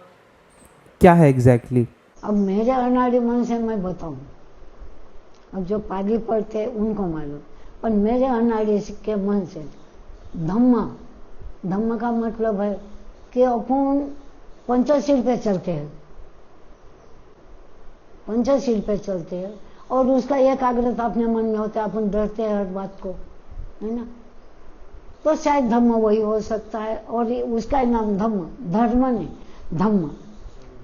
क्या है एग्जैक्टली? अब मेरे अनाड़ी मन से मैं बताऊं, अब जो पाली पढ़ते उनको मालूम, पर मेरे अनाड़ी के मन से धम्म का मतलब है कि अपन पंचशील पे चलते हैं, पंचशील पे चलते हैं, और उसका एकाग्रता अपने मन में होता है, अपन डरते हैं हर बात को, है ना। तो शायद धम्म वही हो सकता है, और उसका नाम धम्म, धर्म नहीं, धम्म।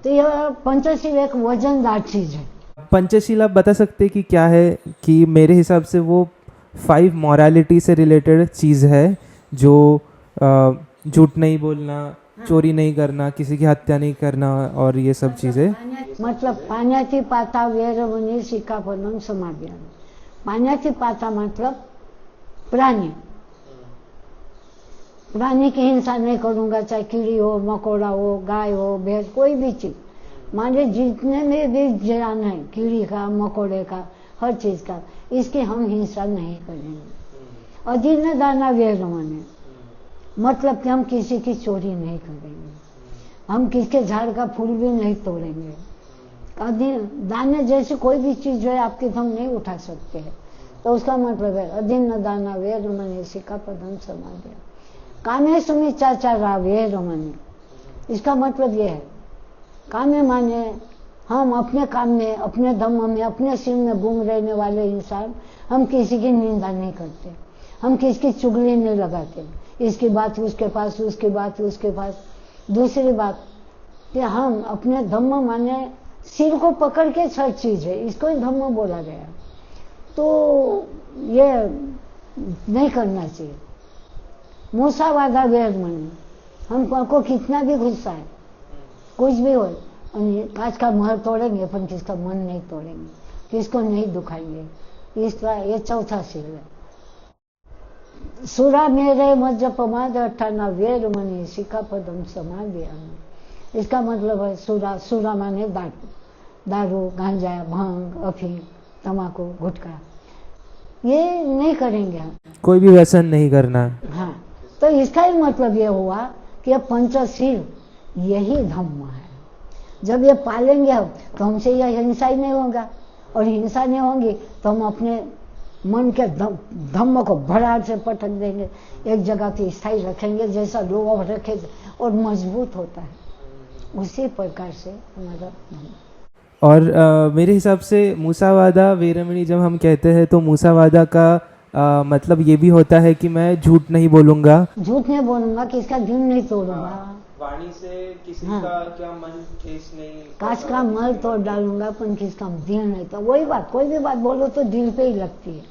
तो यह पंचशील एक वजनदार चीज है। पंचशील आप बता सकते हैं कि क्या है? कि मेरे हिसाब से वो 5 मॉरालिटी से रिलेटेड चीज़ है, जो झूठ नहीं बोलना, चोरी नहीं करना, किसी की हत्या नहीं करना, और ये सब चीज़ें। मतलब पाण्याची पाता वेरवणी सिक्कापदम समाधियान। पाण्याची पाता मतलब प्राणी, प्राणी की हिंसा नहीं करूंगा, चाहे कीड़ी हो, मकोड़ा हो, गाय हो, भैंस, कोई भी चीज, माने जितने में भी जान है, कीड़ी का, मकोड़े का, हर चीज का, इसकी हम हिंसा नहीं करेंगे। अजीर्ण दाना वेरवणी मतलब कि हम किसी की चोरी नहीं करेंगे, हम किसके झाड़ का फूल भी नहीं तोड़ेंगे। दाने जैसी कोई भी चीज जो है आपकी हम नहीं उठा सकते हैं, तो उसका मतलब है अधीन दाना वेरमणि सिक्कापदम समाधि। कामे सुमिचाचारा वेरमणि, इसका मतलब यह है, कामे माने हम अपने काम में, अपने धम्म में, अपने सिर में गुम रहने वाले इंसान, हम किसी की निंदा नहीं करते, हम किसी की चुगली नहीं लगाते, इसकी बात उसके पास, उसकी बात उसके पास। दूसरी बात कि हम अपने धम्म माने सिर को पकड़ के हर चीज है, इसको ही धम्म बोला गया, तो ये नहीं करना चाहिए। मूसावादा वेरमणि, हमको कितना भी गुस्सा है, कुछ भी हो, कांच का महल तोड़ेंगे पर किसका मन नहीं तोड़ेंगे, किसको नहीं दुखाएंगे, इसका ये चौथा सील है। सुरा मेरे मज्ज पमाद अठाना वेरमणि सिक्कापदम समाधियान। इसका मतलब है सुरा, सुरा माने दारू, गांजा, भांग, अफीम, तम्बाकू, गुटखा, ये नहीं करेंगे हम, कोई भी व्यसन नहीं करना। हाँ, तो इसका ही मतलब ये हुआ कि ये पंचशील यही धम्म है। जब ये पालेंगे हम तो हमसे यह हिंसा ही नहीं होगा, और हिंसा नहीं होगी तो हम अपने मन के धम्म को भड़ाड़ से पटक देंगे, एक जगह पे स्थायी रखेंगे, जैसा लोग रखे और मजबूत होता है, उसी प्रकार से हमारा धम्म। और मेरे हिसाब से मूसावादा वेरमणि जब हम कहते हैं तो मूसावादा का मतलब ये भी होता है कि मैं झूठ नहीं बोलूंगा, झूठ नहीं बोलूंगा, किसका दिल नहीं तोड़ूंगा, वाणी से किसी हाँ, का क्या मन ठेस नहीं, कांच का मल तोड़ डालूंगा पर किसका दिल नहीं। तो वही बात, कोई भी बात बोलो तो दिल पे ही लगती है।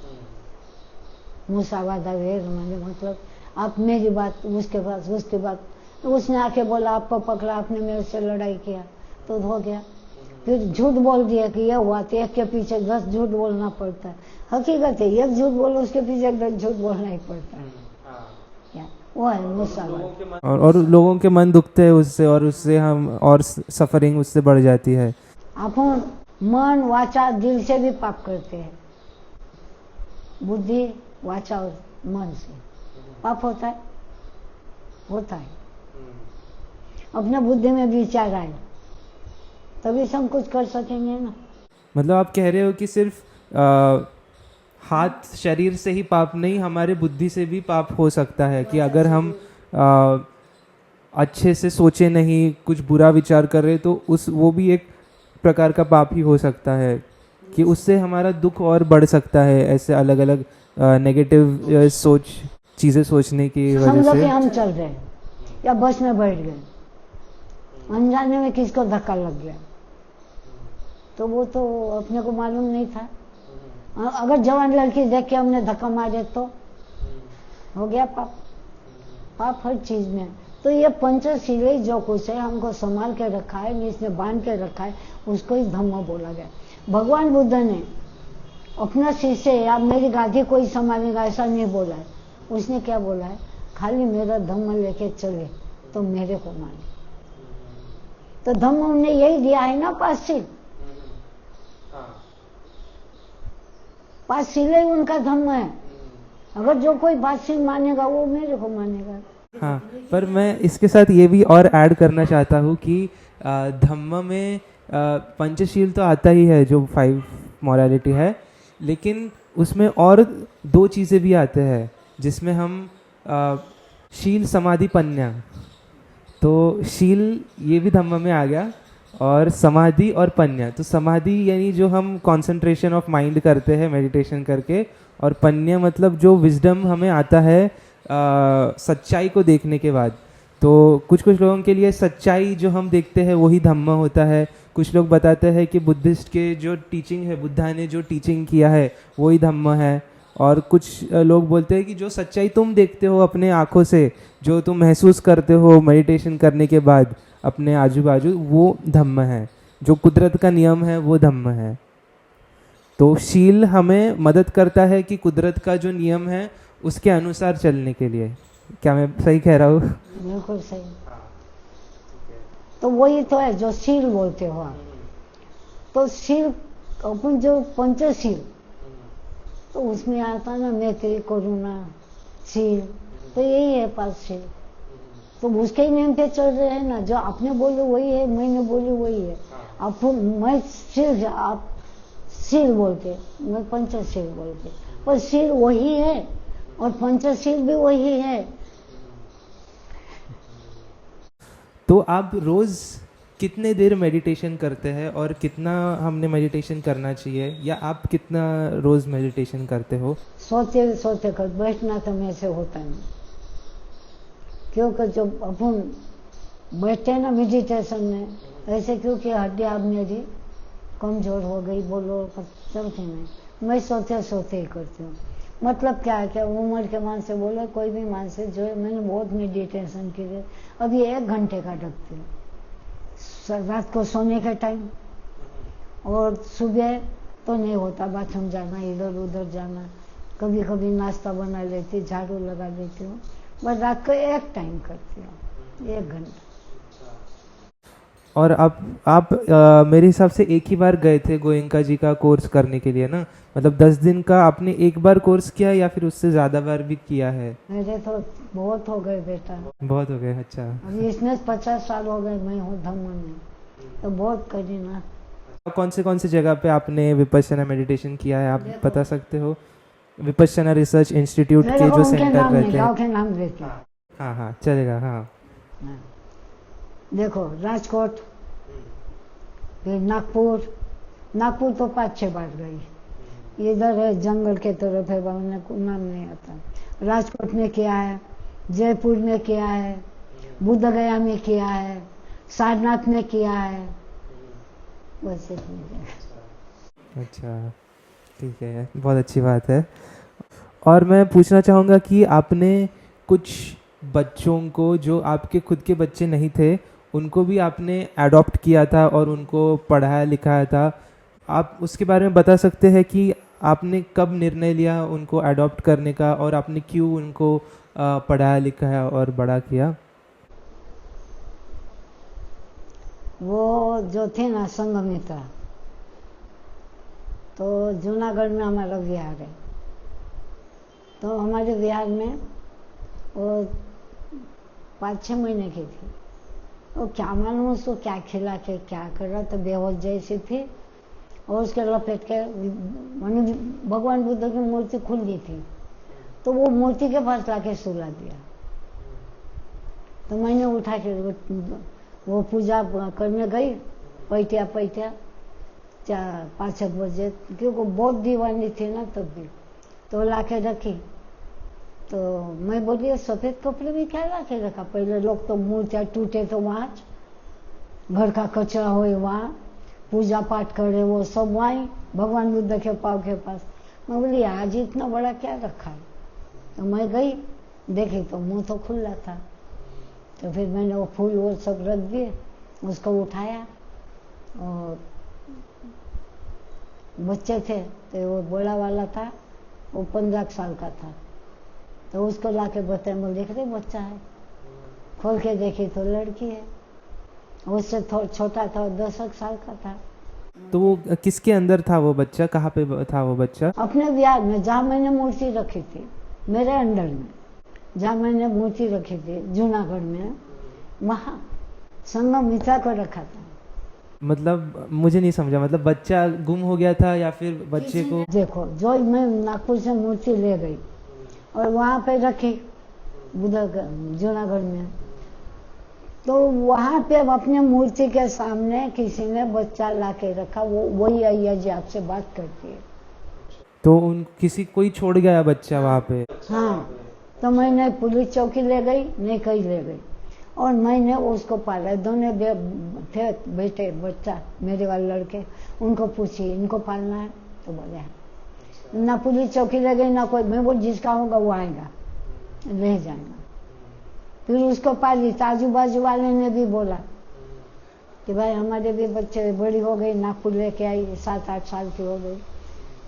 मूसावादा वेरमणि मतलब आप मेरी बात उसके पास, उसकी बात, उसने आके बोला, आपको पकड़ा, आपने मेरे से लड़ाई किया तो हो गया, फिर झूठ बोल दिया कि यह हुआ, तो एक के पीछे 10 झूठ बोलना पड़ता है। हकीकत है एक झूठ बोलो उसके पीछे 10 झूठ बोलना ही पड़ता है, क्या वो है मूसावादा। और लोगों के मन दुखते हैं उससे, और उससे हम और सफरिंग उससे बढ़ जाती है। अपन मन, वाचा, दिल से भी पाप करते हैं, बुद्धि, वाचा और मन से पाप होता है, होता है। अपने बुद्धि में विचार आए तभी से हम कुछ कर सकेंगे ना। मतलब आप कह रहे हो कि सिर्फ हाथ शरीर से ही पाप नहीं, हमारे बुद्धि से भी पाप हो सकता है, कि अगर हम अच्छे से सोचे नहीं, कुछ बुरा विचार कर रहे, तो वो भी एक प्रकार का पाप ही हो सकता है, कि उससे हमारा दुख और बढ़ सकता है, ऐसे अलग अलग नेगेटिव चीज़ें सोचने की वजह समझो कि से। हम चल रहे हैं या बस में बैठ गए, अनजाने में किसको धक्का लग गया, तो वो तो अपने को मालूम नहीं था। अगर जवान लड़की देख के हमने धक्का मारे तो हो गया पाप, पाप हर चीज में। तो ये पंचशील जो कुछ है हमको संभाल के रखा है, इसने बांध के रखा है, उसको ही धम्म बोला गया। भगवान बुद्ध ने अपना शिष्य या मेरी गादी कोई संभालेगा ऐसा नहीं बोला है, उसने क्या बोला है, खाली मेरा धम्म लेके चले तो मेरे को माने। तो धम्म उन्हें यही दिया है ना, 5 शील, 5 शील ही उनका धम्म है। अगर जो कोई 5 शील मानेगा वो मेरे को मानेगा। हाँ, पर मैं इसके साथ ये भी और ऐड करना चाहता हूँ कि धम्म में पंचशील तो आता ही है, जो 5 मोरालिटी है, लेकिन उसमें और 2 चीज़ें भी आते हैं, जिसमें हम शील, समाधि, पन्या। तो शील ये भी धम्म में आ गया, और समाधि और पन्या। तो समाधि यानी जो हम कंसंट्रेशन ऑफ माइंड करते हैं मेडिटेशन करके, और पन्या मतलब जो विजडम हमें आता है सच्चाई को देखने के बाद। तो कुछ कुछ लोगों के लिए सच्चाई जो हम देखते हैं वही धम्म होता है। कुछ लोग बताते हैं कि बुद्धिस्ट के जो टीचिंग है, बुद्धा ने जो टीचिंग किया है वही धम्म है। और कुछ लोग बोलते हैं कि जो सच्चाई तुम देखते हो अपने आँखों से, जो तुम महसूस करते हो मेडिटेशन करने के बाद अपने आजू बाजू, वो धम्म है। जो कुदरत का नियम है वो धम्म है। तो शील हमें मदद करता है कि कुदरत का जो नियम है उसके अनुसार चलने के लिए। क्या मैं सही कह रहा हूँ? बिल्कुल सही। तो वही तो है जो शील बोलते हो आप। तो शील अपन जो पंचशील, तो उसमें आता ना मैत्री करुणा शील, तो यही है 5 शील। तो उसके ही नियम पे चल रहे हैं ना, जो आपने बोले वही है, मैंने बोली वही है। आप मैं शील, आप शील बोलते, मैं पंचशील बोलते, पर शील वही है और पंचशील भी वही है। तो आप रोज कितने देर मेडिटेशन करते हैं और कितना हमने मेडिटेशन करना चाहिए, या आप कितना रोज मेडिटेशन करते हो? सोते सोते कर बैठना तो मेरे से होता नहीं, क्योंकि जब अपन बैठते ना मेडिटेशन में, ऐसे क्योंकि हड्डियां अब मेरी कमजोर हो गई, बोलो चलती नहीं, मैं सोते सोते ही करती हूँ। मतलब क्या है, क्या उम्र के मान से बोले, कोई भी मान से, जो मैंने बहुत मेडिटेशन की है, अभी 1 घंटे का रखती हूँ रात को सोने के टाइम, और सुबह तो नहीं होता, बाथरूम जाना, इधर उधर जाना, कभी कभी नाश्ता बना लेती, झाड़ू लगा लेती हूँ, बस रात को 1 टाइम करती हूँ, 1 घंटा। और आप मेरे हिसाब से एक ही बार गए थे गोयंका जी का कोर्स करने के लिए ना? मतलब 10 दिन का आपने एक बार कोर्स किया या फिर उससे ज़्यादा बार भी किया है? मेरे तो बहुत हो गए बेटा, बहुत हो गए। अच्छा। अभी इसमें 50 साल हो गए मैं हूँ धम्म में, तो बहुत करी ना। कौन से जगह पे आपने विपश्यना मेडिटेशन किया है, आप देखो, बता सकते हो? विपश्यना रिसर्च इंस्टीट्यूट मेरे के को जो उनके सेंटर नाम नहीं, रहते हैं। गाँव के नाम रहते हैं। हाँ हाँ चलेगा। हाँ। हाँ। देखो राजकोट, फिर नागपुर, नागपुर तो 5-6 बार गई, इधर है जंगल के तरफ है, उन्हें नाम नहीं आता। राजकोट में किया है, जयपुर में किया है, बुद्ध गया में किया है, सारनाथ में किया है, बस इतनी जगह। अच्छा ठीक है, बहुत अच्छी बात है। और मैं पूछना चाहूँगा कि आपने कुछ बच्चों को, जो आपके खुद के बच्चे नहीं थे, उनको भी आपने अडॉप्ट किया था और उनको पढ़ाया लिखाया था। आप उसके बारे में बता सकते हैं कि आपने कब निर्णय लिया उनको अडॉप्ट करने का, और आपने क्यों उनको पढ़ाया लिखाया और बड़ा किया? वो जो थे ना संगमित्रा, तो जूनागढ़ में हमारा विहार है, तो हमारे विहार में वो 5-6 महीने की थी, तो क्या मालूम उसको क्या खिला के क्या कर रहा, तो बेहोश जैसी थी, और उसके लपेट के मानो भगवान बुद्ध की मूर्ति खुली थी, तो वो मूर्ति के पास लाके सुला दिया। तो मैंने उठा के वो पूजा करने गई, पैटिया 4-5 बजे, क्योंकि बहुत दीवानी थी ना तब भी, तो लाके रखी। तो मैं बोली सफेद कपड़े में क्या लाके रखा, पहले लोग तो मूर्तियाँ टूटे तो वहाँ घर का कचरा हो वहाँ, पूजा पाठ करे वो सब वहाँ, भगवान बुद्ध के पाँव के पास। मैं बोली आज इतना बड़ा क्या रखा है, तो मैं गई देखी तो मुंह तो खुला था, तो फिर मैंने वो फूल वो सब रख दिए, उसको उठाया, और बच्चे थे तो वो बड़ा वाला था, वो 15 साल का था, तो उसको लाके बताया, मैं देख रहे बच्चा है, खोल के देखी तो लड़की है, उससे छोटा था, 10 साल का था। तो वो किसके अंदर था वो बच्चा, कहाँ पे था वो बच्चा? अपने बिहार में, जहाँ मैंने मूर्ति रखी थी, मेरे अंडर में जहाँ मैंने मूर्ति रखी थी जूनागढ़ में, वहाँ संगमित्रा को रखा था। मतलब मुझे नहीं समझा, मतलब बच्चा गुम हो गया था या फिर बच्चे को? देखो जो मैं नागपुर से मूर्ति ले गई और वहाँ पे रखी जूनागढ़ में, तो वहाँ पे अपने मूर्ति के सामने किसी ने बच्चा ला के रखा, वो वही अय्या जी आपसे बात करती है। तो उन किसी कोई छोड़ गया बच्चा वहाँ पे? हाँ, तो मैंने पुलिस चौकी ले गई, नहीं कहीं ले गई, और मैंने उसको पाला। दोनों थे बेटे बच्चा मेरे वाले लड़के, उनको पूछी इनको पालना है, तो बोले हाँ। ना पुलिस चौकी ले गई ना कोई, मैं बोल जिसका होगा वो आएगा ले जाएगा। फिर उसको पाली, तो आजू बाजू वाले ने भी बोला, कि भाई हमारे भी बच्चे, बड़ी हो गई, नागपुर लेके आई, 7-8 साल की हो गई।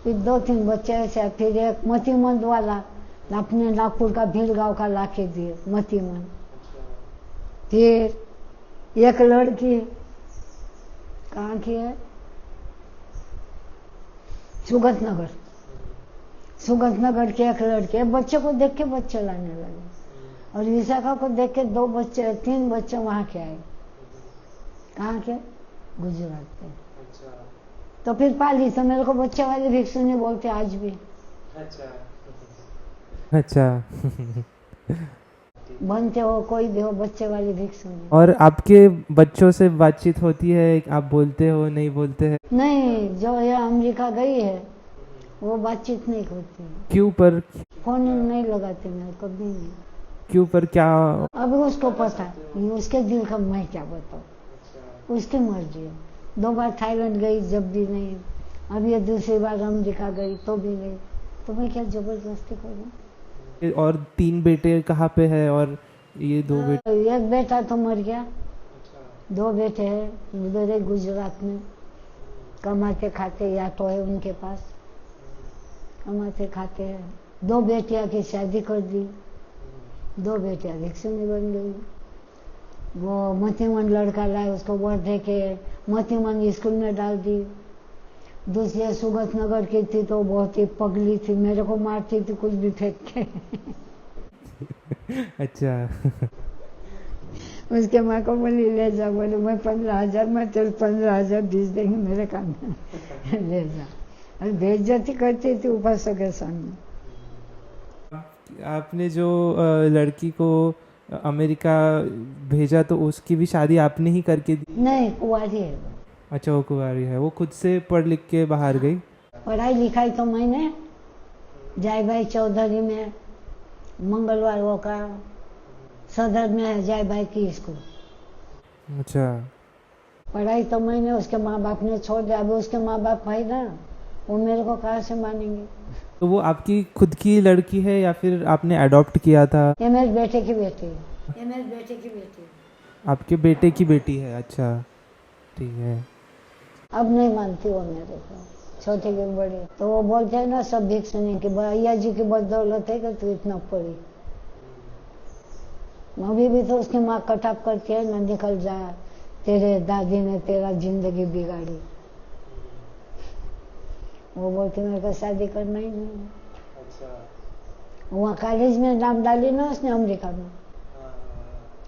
फिर 2-3 बच्चे ऐसे, फिर एक मतीमंद वाला अपने नागपुर का भील गांव का लाके दिए मतीमंद। फिर एक लड़की कहाँ की है, सुगत नगर, सुगत नगर के एक लड़के, बच्चे को देख के बच्चे लाने लगे। और विशाखा को देख के 3 बच्चे वहां के आए। कहाँ के, गुजरात के। तो फिर पाली, तो मेरे को बच्चे वाले भिक्षु नहीं बोलते आज भी। अच्छा। बनते हो कोई भी हो, बच्चे वाली भिक्षु नहीं। और आपके बच्चों से बातचीत होती है, आप बोलते हो, नहीं बोलते हैं? नहीं, जो ये अमेरिका गई है वो बातचीत नहीं करती, क्यों पर? फोन नहीं लगाते, मैं कभी नहीं। क्यों पर, क्या? अब उसको पता है, उसके दिल का मैं क्या बताऊँ, उसकी मर्जी है। 2 बार थाईलैंड गई, जब भी नहीं। अब ये दूसरी बार अमेरिका गई तो भी नहीं, तो मैं क्या जबरदस्ती करूँ। और 3 बेटे कहाँ पे है? और ये 2 बेटे? एक बेटा तो मर गया, 2 बेटे हैं उधर ही गुजरात में, कमाते खाते, या तो है उनके पास, कमाते खाते हैं। 2 बेटियां की शादी कर दी, 2 बेटियां भिक्षुनी बन गई। वो मतीमन लड़का लाए, उसको वर्धे के मतीमन स्कूल में डाल दी। दूसरी सुगत नगर की थी तो बहुत ही पगली थी, मेरे को मारती थी कुछ भी फेंक के। अच्छा। उसके माँ को बोली ले जा, बोले मैं 15,000, मैं तेरे 15,000 भेज देंगे मेरे काम में। ले जा। और बेइज्जती करती थी उपासक के सामने। आपने जो लड़की को अमेरिका भेजा, तो उसकी भी शादी आपने ही करके दी? नहीं, कुंवारी है वो। अच्छा, वो कुंवारी है, वो खुद से पढ़ लिख के बाहर गई? पढ़ाई लिखाई तो मैंने जय भाई चौधरी में, मंगलवार वो का सदर में है जय भाई की स्कूल। अच्छा। पढ़ाई तो मैंने, उसके माँ बाप ने छोड़ दिया। अभी उसके माँ बाप है ना, वो मेरे को कहाँ से मानेंगे। तो वो आपकी खुद की लड़की है या फिर आपने अडॉप्ट किया था? ये मेरे बेटे की बेटी है, ये मेरे बेटे की बेटी है। आपके बेटे की बेटी है? अच्छा, ठीक है। अब नहीं मानती वो मेरे को, छोटे की बड़ी। तो वो बोलते हैं ना सब भिक्षुनी की, भैया जी की बदौलत है कि तू इतना पढ़ी। अभी भी तो उसकी माँ कटाप करती है ना, निकल जा, तेरे दादी ने तेरा जिंदगी बिगाड़ी। वो बोलती मेरे को शादी करना ही नहीं। वहाँ कॉलेज में नाम डाली ना उसने अमेरिका में,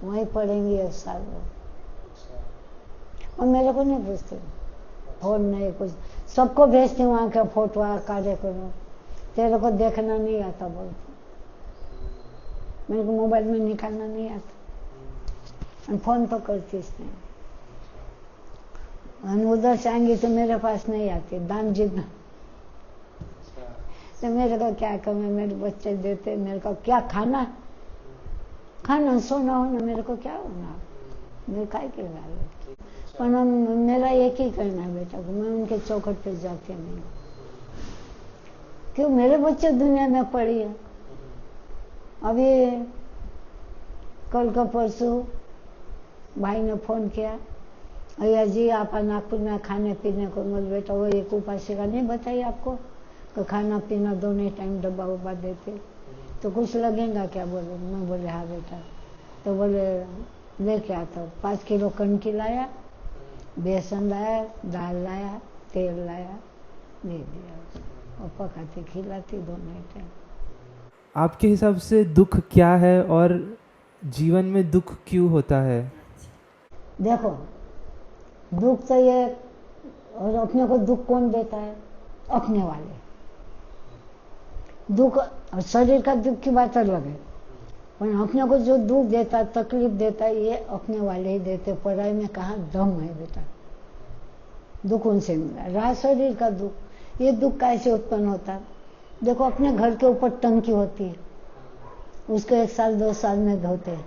वहीं पढ़ेंगी 1 साल वो। और मेरे को नहीं पूछते, फोन नहीं कुछ, सबको भेजती वहाँ का फोटो कार्यक्रम, तेरे को देखना नहीं आता बोलते। मेरे को मोबाइल में निकालना नहीं आता, और फोन तो करतीस नहीं। और उधर से आएंगी तो मेरे पास नहीं आती, दान जितना। तो मेरे को क्या कम है, मेरे बच्चे देते, मेरे को क्या खाना सोना होना, मेरे को क्या होना, मेरे काय के लाए। पर मेरा एक ही कहना है बेटा को, मैं उनके चौखट पे जाती नहीं, क्यों मेरे बच्चे दुनिया में पड़ी है। अभी कल का परसों भाई ने फोन किया, भैया जी आप नागपुर में खाने पीने को मत, बेटा वो एक उपासिका नहीं बताई आपको तो खाना पीना दोनों टाइम डब्बा उब्बा देते, तो कुछ लगेगा क्या? बोले, मैं बोले हाँ बेटा। तो बोले लेके आता हूँ, 5 किलो कणकी लाया, बेसन लाया, दाल लाया, तेल लाया, दे दिया, और पकाती खिलाती दोनों टाइम। आपके हिसाब से दुख क्या है और जीवन में दुख क्यों होता है? देखो, दुख तो ये, और अपने को दुख कौन देता है? अपने वाले। दुख और शरीर का दुख की बात अलग है, पर अपने को जो दुख देता है, तकलीफ देता है, ये अपने वाले ही देते। पढ़ाई में कहाँ दम है बेटा, दुख उनसे मिला। रहा शरीर का दुख, ये दुख कैसे उत्पन्न होता है? देखो, अपने घर के ऊपर टंकी होती है, उसको 1 साल 2 साल में धोते हैं,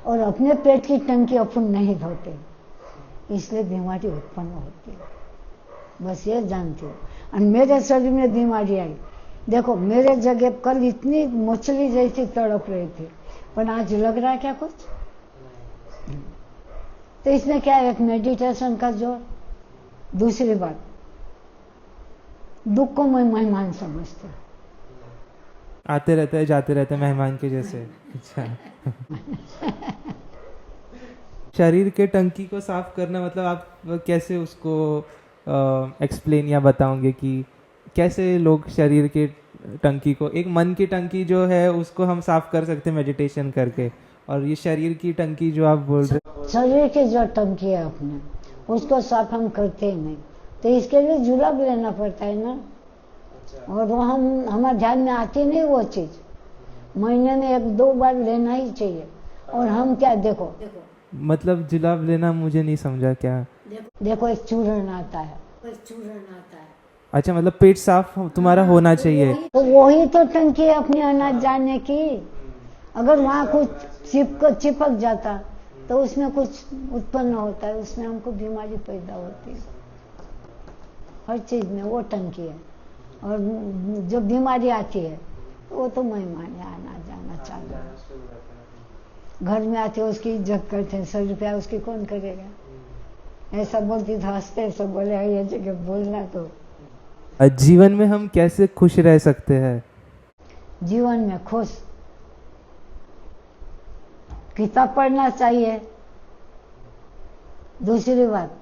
और अपने पेट की टंकी अपन नहीं धोते, इसलिए बीमारी उत्पन्न होती है। बस ये जानती हूँ। और मेरे शरीर में बीमारी आई, देखो मेरे जगह कल इतनी मछली जैसी तड़प रही थी, पर आज लग रहा है क्या कुछ? तो इसमें क्या है, एक मेडिटेशन का जोर, दूसरी बात दुख को मैं मेहमान समझती हूँ। आते रहते हैं जाते रहते हैं मेहमान के जैसे। अच्छा। शरीर के टंकी को साफ करना मतलब आप कैसे उसको एक्सप्लेन या बताओगे कि कैसे लोग शरीर के टंकी को, एक मन की टंकी जो है उसको हम साफ कर सकते हैं मेडिटेशन करके, और ये शरीर की टंकी जो आप बोल रहे शरीर की जो टंकी है अपने, उसको साफ हम करते ही नहीं, तो इसके लिए जुलाब लेना पड़ता है ना। और वो हमारे ध्यान में आती नहीं वो चीज, महीने में 1-2 बार लेना ही चाहिए। और हम क्या, देखो मतलब जुलाब लेना मुझे नहीं समझा क्या। देखो एक चूर्ण आता है, अच्छा, मतलब पेट साफ तुम्हारा होना चाहिए। तो वही तो टंकी है अपने अनाज जाने की। अगर वहाँ कुछ चिपक जाता तो उसमें कुछ उत्पन्न होता है, उसमें हमको बीमारी पैदा होती है। हर चीज में वो टंकी है। और जो बीमारी आती है वो तो मेहमान है, आना जाना चालू है। घर में आते उसकी इज्जत करते हैं, 100 रुपया उसकी कौन करेगा। ऐसा बोलती तो हंसते, सब बोले ये जगह बोलना। तो जीवन में हम कैसे खुश रह सकते हैं। जीवन में खुश, किताब पढ़ना चाहिए। दूसरी बात,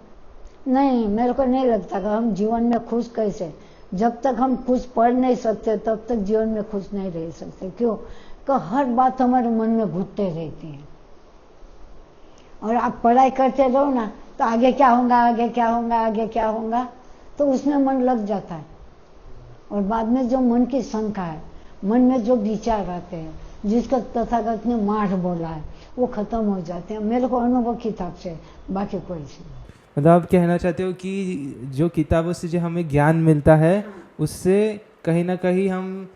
नहीं मेरे को नहीं लगता कि हम जीवन में खुश कैसे, जब तक हम कुछ पढ़ नहीं सकते तब तक जीवन में खुश नहीं रह सकते। क्यों? कि हर बात हमारे मन में घुटते रहती है। और आप पढ़ाई करते रहो ना, तो आगे क्या होगा, आगे क्या होगा, आगे क्या होगा, तो उसमें मन लग जाता है। और बाद में जो मन की शंका है, मन में जो विचार आते हैं, जिसका तथागत ने माठ बोला है, वो खत्म हो जाते हैं। मेरे को अनुभव किताब से, बाकी कोई से। मतलब आप कहना चाहते हो कि जो किताबों से जो हमें ज्ञान मिलता है उससे कहीं ना कहीं हम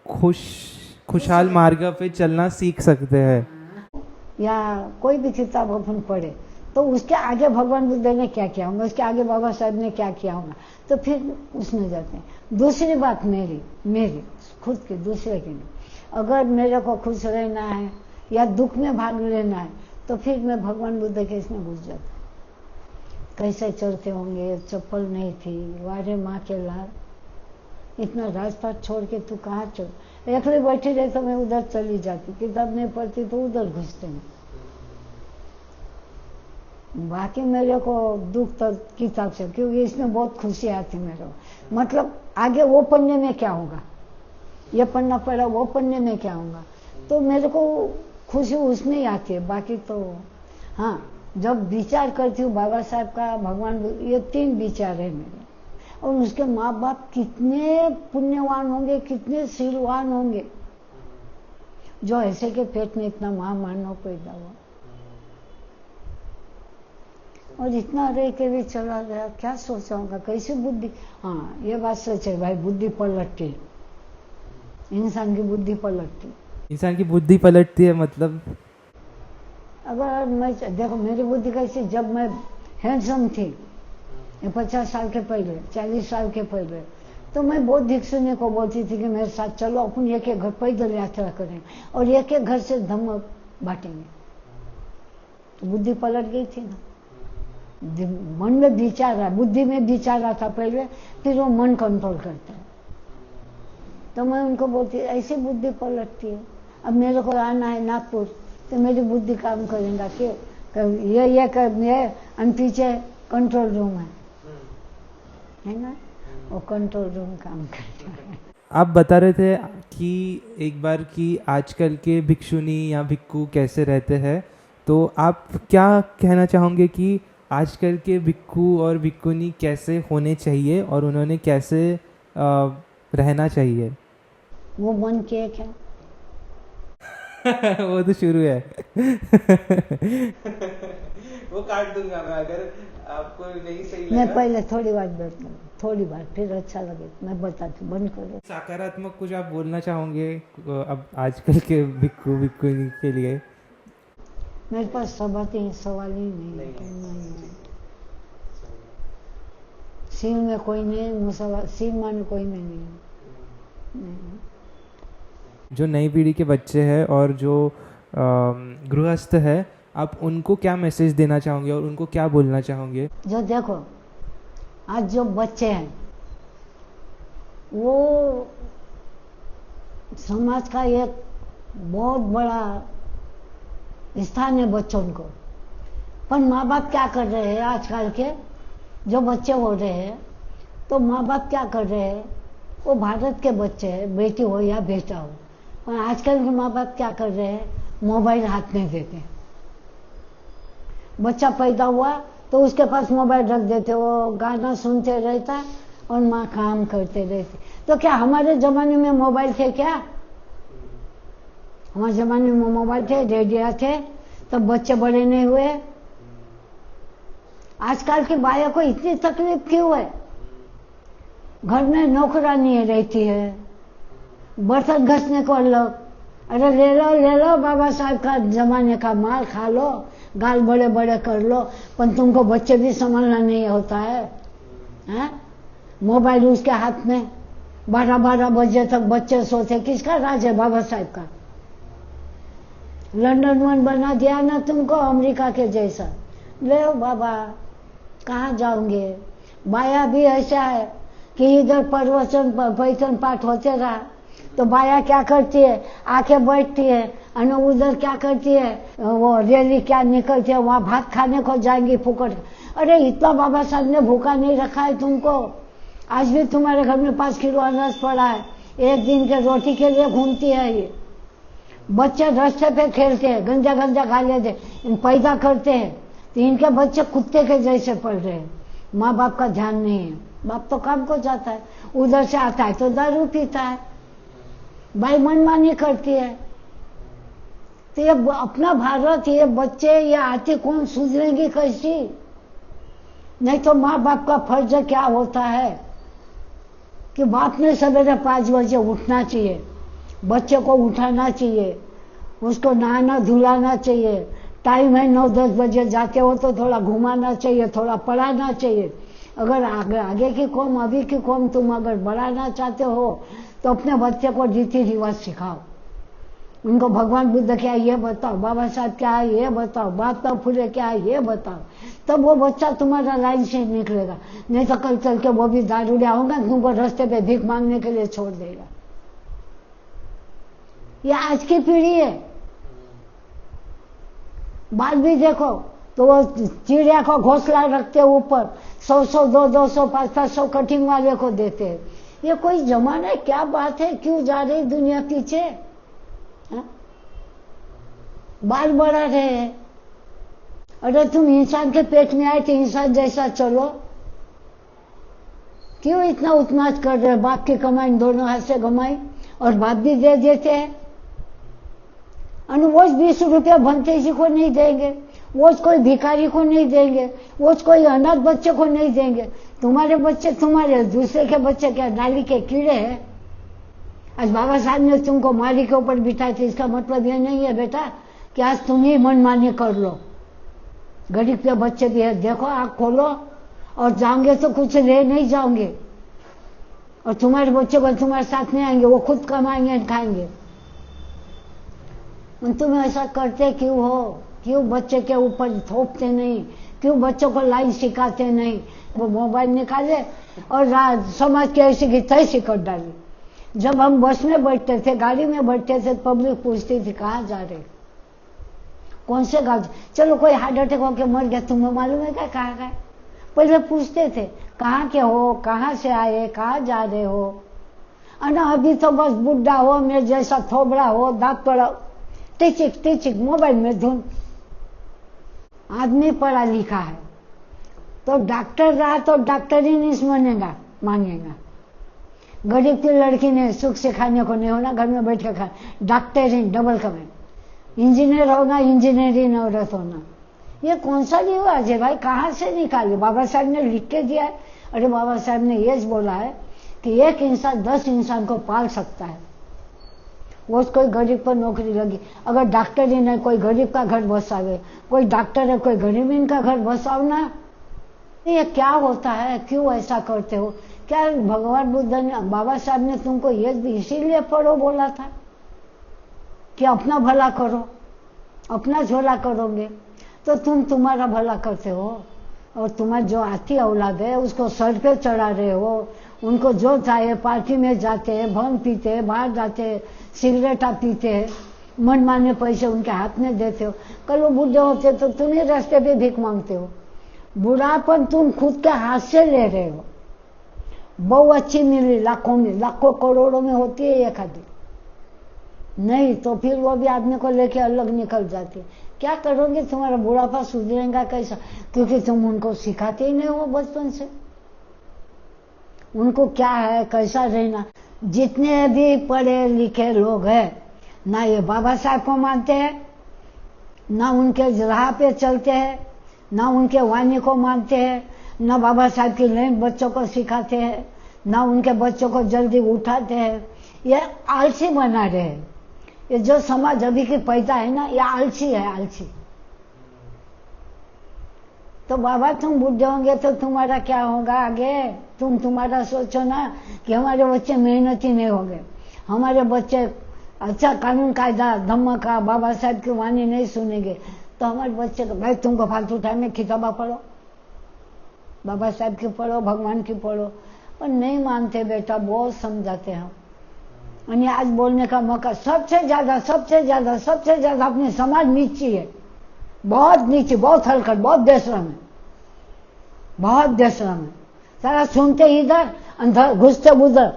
खुशहाल मार्ग पे चलना सीख सकते हैं। या कोई भी किताब अपन पढ़े तो उसके आगे भगवान बुद्ध ने क्या किया होगा, उसके आगे बाबा साहब ने क्या किया होगा, तो फिर उसमें जाते हैं। दूसरी बात मेरी खुद की, दूसरे की नहीं। अगर मेरे को खुश रहना है या दुख में भाग लेना है तो फिर मैं भगवान बुद्ध के इसमें घुस जाता। कैसे चलते होंगे, चप्पल नहीं थी, वारे माँ के लाल, इतना राजपाट छोड़ के तू कहाँ चल। एकली बैठी रहे तो मैं उधर चली जाती, किताब नहीं पढ़ती तो उधर घुसते हैं। बाकी मेरे को दुख तो किताब से, क्योंकि इसमें बहुत खुशी आती मेरे को। मतलब आगे वो पढ़ने में क्या होगा, ये पढ़ना पड़ा, वो पढ़ने में क्या होगा, तो मेरे को खुशी उसमें ही आती है। बाकी तो हाँ, जब विचार करती हूँ बाबा साहब का, भगवान, ये 3 विचार है मेरे। और उसके माँ बाप कितने पुण्यवान होंगे, कितने शीलवान होंगे, जो ऐसे के पेट में इतना महामानव पैदा हुआ और इतना रह के भी चला गया। क्या सोचा होगा, कैसी बुद्धि। हाँ, ये बात सच है भाई, बुद्धि पलटती है, इंसान की बुद्धि पलटती। इंसान की बुद्धि पलटती है मतलब अगर मैं देखो मेरी बुद्धि कैसी, जब मैं हैंडसम थी, 50 साल के पहले, 40 साल के पहले, तो मैं बहुत भिक्षुनी को बोलती थी कि मेरे साथ चलो, अपन एक घर पैदल यात्रा करें और एक घर से धम्म बांटेंगे। तो बुद्धि पलट गई थी ना। मन में विचार रहा, बुद्धि में विचार रहा था पहले, फिर वो मन कंट्रोल करता है। तो मैं उनको बोलती, ऐसी बुद्धि पलटती है। अब मेरे को आना है नागपुर, तो मेरी बुद्धि काम करेगा कि ये कर, ये पीछे कंट्रोल रूम है ना, वो कंट्रोल रूम काम करता है। आप बता रहे थे कि एक बार कि आजकल के भिक्षुनी या भिक्खु कैसे रहते हैं, तो आप क्या कहना चाहोगे कि आजकल के भिक्खु और भिक्खुनी कैसे होने चाहिए और उन्होंने कैसे रहना चाहिए। वो मन के क्या वो तो शुरू है। वो काट दूंगा मैं अगर आपको नहीं सही लगा। मैं पहले थोड़ी बात बताऊँ, थोड़ी बात, फिर अच्छा लगे मैं बताती, बंद करो। सकारात्मक कुछ आप बोलना चाहोगे अब आजकल के भिक्खु भिक्खुनी के लिए। मेरे पास सवाल ही नहीं है। सील में कोई नहीं, सील माने कोई में नहीं। जो नई पीढ़ी के बच्चे हैं और जो गृहस्थ है आप उनको क्या मैसेज देना चाहोगे और उनको क्या बोलना चाहोगे? जो देखो, आज जो बच्चे हैं वो समाज का एक बहुत बड़ा स्थान है बच्चों को। पर माँ बाप क्या कर रहे हैं आजकल के जो बच्चे हो रहे हैं, तो माँ बाप क्या कर रहे हैं, वो भारत के बच्चे हैं, बेटी हो या बेटा हो, पर आजकल के माँ बाप क्या कर रहे हैं, मोबाइल हाथ में देते हैं। बच्चा पैदा हुआ तो उसके पास मोबाइल रख देते, वो गाना सुनते रहता और माँ काम करते रहती। तो क्या हमारे जमाने में मोबाइल थे क्या? हमारे जमाने में मोबाइल थे, रेडियो थे, तब बच्चे बड़े नहीं हुए। आजकल की बाया को इतनी तकलीफ क्यों है? घर में नौकरानी रहती है, बर्तन घसने को अलग, अरे ले लो बाबा साहब का जमाने का माल खा लो, गाल बड़े बड़े कर लो, पर तुमको बच्चे भी संभालना नहीं होता है? मोबाइल उसके हाथ में, 12-12 बजे तक बच्चे सोते। किसका राज है? बाबा साहब का। लंदन वन बना दिया ना तुमको, अमेरिका के जैसा। ले बाबा, कहाँ जाओगे? बाया भी ऐसा है कि इधर प्रवचन पाठ होते रहा तो बाया क्या करती है, आके बैठती है, और उधर क्या करती है, वो रैली क्या निकलती है, वहां भात खाने को जाएंगी फुकट। अरे इतना बाबा साहब ने भूखा नहीं रखा है तुमको। आज भी तुम्हारे घर में 5 किलो अनाज पड़ा है, एक दिन के रोटी के लिए घूमती है ये। बच्चे रास्ते पे खेलते हैं, गंजा गंजा खा लेते, पैदा करते हैं तो इनके बच्चे कुत्ते के जैसे पड़ रहे हैं। माँ बाप का ध्यान नहीं है। बाप तो काम को जाता है, उधर से आता है तो दारू पीता है, भाई मनमानी करती है। तो ये अपना भारत, ये बच्चे, ये आती कौन सुधरेंगी कैसी? नहीं तो माँ बाप का फर्ज क्या होता है कि बाप ने सवेरे 5 बजे उठना चाहिए, बच्चे को उठाना चाहिए, उसको नहाना धुलाना चाहिए, टाइम है 9-10 बजे जाते हो तो थोड़ा घुमाना चाहिए, थोड़ा पढ़ाना चाहिए। अगर आगे की कौम, अभी की कौम तुम अगर बढ़ाना चाहते हो तो अपने बच्चे को रीति रिवाज सिखाओ। उनको भगवान बुद्ध क्या है ये बताओ, बाबा साहब क्या है ये बताओ, महात्मा फुले क्या है ये बताओ, तब वो बच्चा तुम्हारा लाइन से निकलेगा। नहीं तो कल चल के वो भी दारूडिया होगा, तुमको रास्ते पे भीख मांगने के लिए छोड़ देगा। ये आज की पीढ़ी है। बाल भी देखो तो वो चिड़िया को घोंसला रखते ऊपर 100-100, 200-200, 500 कटिंग वाले को देते हैं। ये कोई जमाना है? क्या बात है? क्यों जा रही दुनिया पीछे? बाल बढ़ा रहे हैं। अरे तुम इंसान के पेट में आए तो इंसान जैसा चलो, क्यों इतना उत्माद कर रहे? बाप की कमाई दोनों हाथ से कमाई और बाप भी दे देते हैं। वो 20 रुपया भंतेजी को नहीं देंगे, वो कोई भिखारी को नहीं देंगे, वो कोई अनाथ बच्चे को नहीं देंगे। तुम्हारे बच्चे तुम्हारे, दूसरे के बच्चे क्या नाली के कीड़े हैं? आज बाबा साहब ने तुमको माली के ऊपर बिठाए थे, इसका मतलब ये नहीं है बेटा कि आज तुम ही मनमानी कर लो। गरीब के बच्चे भी है, देखो आँख खोलो, और जाओगे तो कुछ ले नहीं जाओगे, और तुम्हारे बच्चे को तुम्हारे साथ नहीं आएंगे, वो खुद कमाएंगे खाएंगे। तुम ऐसा करते क्यों हो? क्यों बच्चे के ऊपर थोपते नहीं? क्यों बच्चों को लाइन सिखाते नहीं? वो मोबाइल निकाले और समाज की ऐसी की तैसी कर डाली। जब हम बस में बैठते थे, गाड़ी में बैठते थे, पब्लिक पूछती थी कहाँ जा रहे, कौन से गाँव? चलो कोई हार्ट अटैक होकर मर गया, तुम्हें मालूम है क्या कहाँ गए? पहले पूछते थे कहाँ के हो, कहाँ से आए, कहाँ जा रहे हो। और अभी तो बस बुढ़ा हो, मेरे जैसा थोबड़ा हो, दांत पड़ा, टिचिक टिचिक मोबाइल में धुन। आदमी पढ़ा लिखा है तो डॉक्टर रहा तो डॉक्टर ही नहीं मांगेगा। गरीब की लड़की ने सुख से खाने को नहीं होना, घर में बैठ के खा, डॉक्टर ही डबल कमाए। इंजीनियर होगा, इंजीनियरिंग औरत होना। ये कौन सा रिवाज है भाई? कहाँ से निकाले? बाबा साहब ने लिख के दिया है। अरे बाबा साहब ने ये बोला है कि एक इंसान 10 इंसान को पाल सकता है। वो कोई गरीब पर नौकरी लगी, अगर डॉक्टर ही नहीं, कोई गरीब का घर बसावे, कोई डॉक्टर है कोई गरीब इनका घर बसाओ ना। ये क्या होता है? क्यों ऐसा करते हो? क्या भगवान बुद्ध ने, बाबा साहब ने तुमको ये इसीलिए पढ़ो बोला था कि अपना भला करो, अपना झोला करोगे? तो तुम तुम्हारा भला करते हो, और तुम्हारी जो आती औलाद है उसको सर पे चढ़ा रहे हो। उनको जो चाहे पार्टी में जाते हैं, भंग पीते हैं, बाहर जाते हैं, सिगरेटा पीते हैं, मनमाने पैसे उनके हाथ में देते हो। कल वो बूढ़े होते तो तुम ही रास्ते पे भीख मांगते हो। बुढ़ापन तुम खुद के हाथ से ले रहे हो। बहु अच्छी मिली लाखों में, लाखों करोड़ों में होती है एक आदमी, नहीं तो फिर वो भी आदमी को लेके अलग निकल जाती है। क्या करोगे? तुम्हारा बुढ़ापा सुधरेगा कैसा? क्योंकि तुम उनको सिखाते ही नहीं हो बचपन से। उनको क्या है, कैसा रहना। जितने भी पढ़े लिखे लोग हैं, ना ये बाबा साहब को मानते हैं, ना उनके राह पे चलते हैं, ना उनके वाणी को मानते हैं, ना बाबा साहब की लाइन बच्चों को सिखाते हैं, ना उनके बच्चों को जल्दी उठाते हैं। ये आलसी बना रहे हैं। ये जो समाज अभी की पैदा है ना, ये आलसी है, आलसी। तो बाबा तुम बुढ़े होंगे तो तुम्हारा क्या होगा आगे? तुम्हारा सोचो ना कि हमारे बच्चे मेहनती नहीं होंगे, हमारे बच्चे अच्छा कानून कायदा धम्म का बाबा साहब की वाणी नहीं सुनेंगे, तो हमारे बच्चे को भाई तुमको फालतू टाइम में किताबा पढ़ो, बाबा साहब की पढ़ो, भगवान की पढ़ो। पर नहीं मानते बेटा, बहुत समझाते हैं। और आज बोलने का मौका, सबसे ज्यादा अपने समाज नीची है, बहुत नीचे, बहुत हलकट, बहुत देशरम है, बहुत देशरम है। सारा सुनते इधर, अंदर घुसते उधर,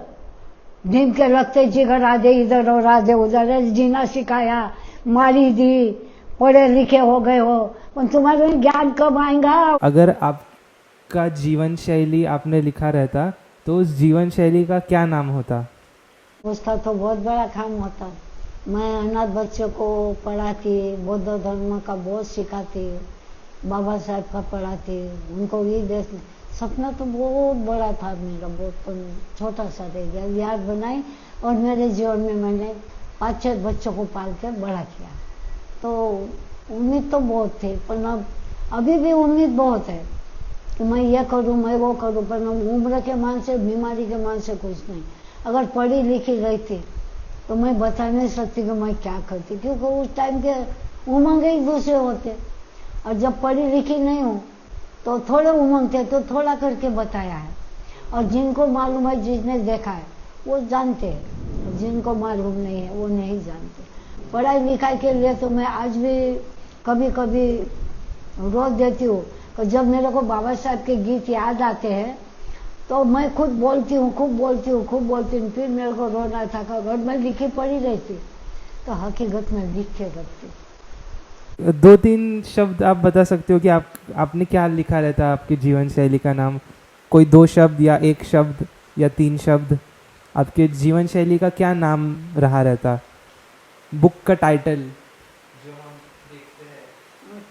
नीम के लगते जिगर आधे इधर और आधे उधर। जीना सिखाया, मारी दी, पढ़े लिखे हो गए हो, पर तुम्हारे ज्ञान कब आएगा? अगर आपका जीवन शैली आपने लिखा रहता तो उस जीवन शैली का क्या नाम होता? उसका तो बहुत बड़ा काम होता। मैं अनाथ बच्चों को पढ़ाती, बौद्ध धर्म का बहुत सिखाती, बाबा साहब का पढ़ाती, उनको ये देख। सपना तो बहुत बड़ा था मेरा, बहुत छोटा सा रह गया। याद बनाई और मेरे जीवन में मैंने 5-6 बच्चों को पाल कर बड़ा किया। तो उम्मीद तो बहुत थी, पर अब अभी भी उम्मीद बहुत है कि मैं ये करूँ, मैं वो करूँ, पर उम्र के मान से, बीमारी के मान से कुछ नहीं। अगर पढ़ी लिखी रहती तो मैं बता नहीं सकती कि मैं क्या करती, क्योंकि उस टाइम के उमंग एक दूसरे होते। और जब पढ़ी लिखी नहीं हूँ तो थोड़े उमंग थे, तो थोड़ा करके बताया है। और जिनको मालूम है, जिसने देखा है वो जानते हैं, जिनको मालूम नहीं है वो नहीं जानते। पढ़ाई लिखाई के लिए तो मैं आज भी कभी कभी रोक देती हूँ। जब मेरे को बाबा साहब के गीत याद आते हैं तो मैं खुद बोलती हूँ, खूब बोलती हूँ। फिर मेरे को रोना था कि अगर मैं लिखी पढ़ी रहती तो हकीकत में लिख के रखती। 2-3 शब्द आप बता सकते हो कि आपने क्या लिखा रहता? आपकी जीवन शैली का नाम कोई 2 शब्द या 1 शब्द या 3 शब्द, आपके जीवन शैली का क्या नाम रहा रहता? बुक का टाइटल जो हम देखते हैं,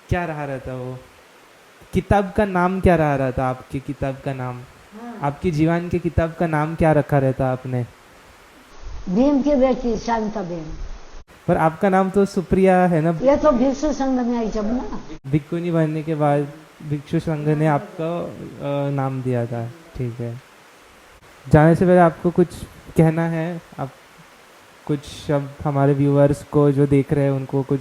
क्या रहा रहता? वो किताब का नाम क्या रहा रहता? आपकी किताब का नाम, आपकी जीवन की किताब का नाम क्या रखा रहता आपने? भीम की बेटी शांताबेन। पर आपका नाम तो सुप्रिया है ना? ये तो भिक्षु संघ में आई जब ना, भिक्षुनी बनने के बाद भिक्षु संघ ने आपका नाम दिया था। ठीक है, जाने से पहले आपको कुछ कहना है? आप कुछ शब्द हमारे व्यूअर्स को जो देख रहे हैं उनको कुछ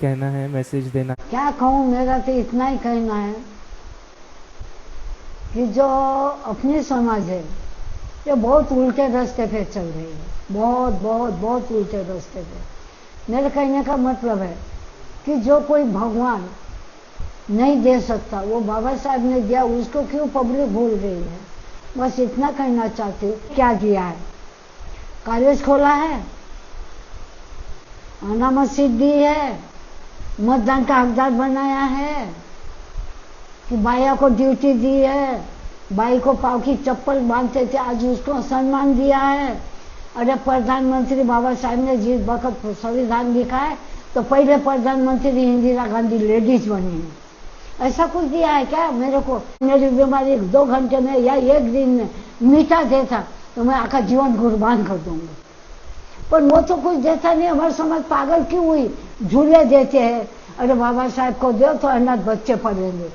कहना है, मैसेज देना? क्या कहूँ, मेरा तो इतना ही कहना है कि जो अपनी समाज है ये बहुत उल्टे रास्ते पे चल रही है, बहुत उल्टे रास्ते पे। मेरे कहने का मतलब है कि जो कोई भगवान नहीं दे सकता वो बाबा साहब ने दिया, उसको क्यों पब्लिक भूल रही है? बस इतना कहना चाहती हूँ। क्या किया है? कॉलेज खोला है, अनामत सीट दी है, मतदान का हकदार बनाया है, कि बाया को ड्यूटी दी है, बाई को पाव की चप्पल बांधते थे, आज उसको सम्मान दिया है। अरे प्रधानमंत्री बाबा साहब ने जिस वक्त संविधान लिखा है तो पहले प्रधानमंत्री इंदिरा गांधी लेडीज बनी है। ऐसा कुछ दिया है क्या मेरे को? मेरी बीमारी 2 घंटे में या 1 दिन में मीठा देता तो मैं आका जीवन कुर्बान कर दूंगा, पर वो तो कुछ देता नहीं। हमारे समाज पागल क्यों हुई? झूले देते हैं, अरे बाबा साहब को दो तो अनाथ बच्चे पढ़ेंगे।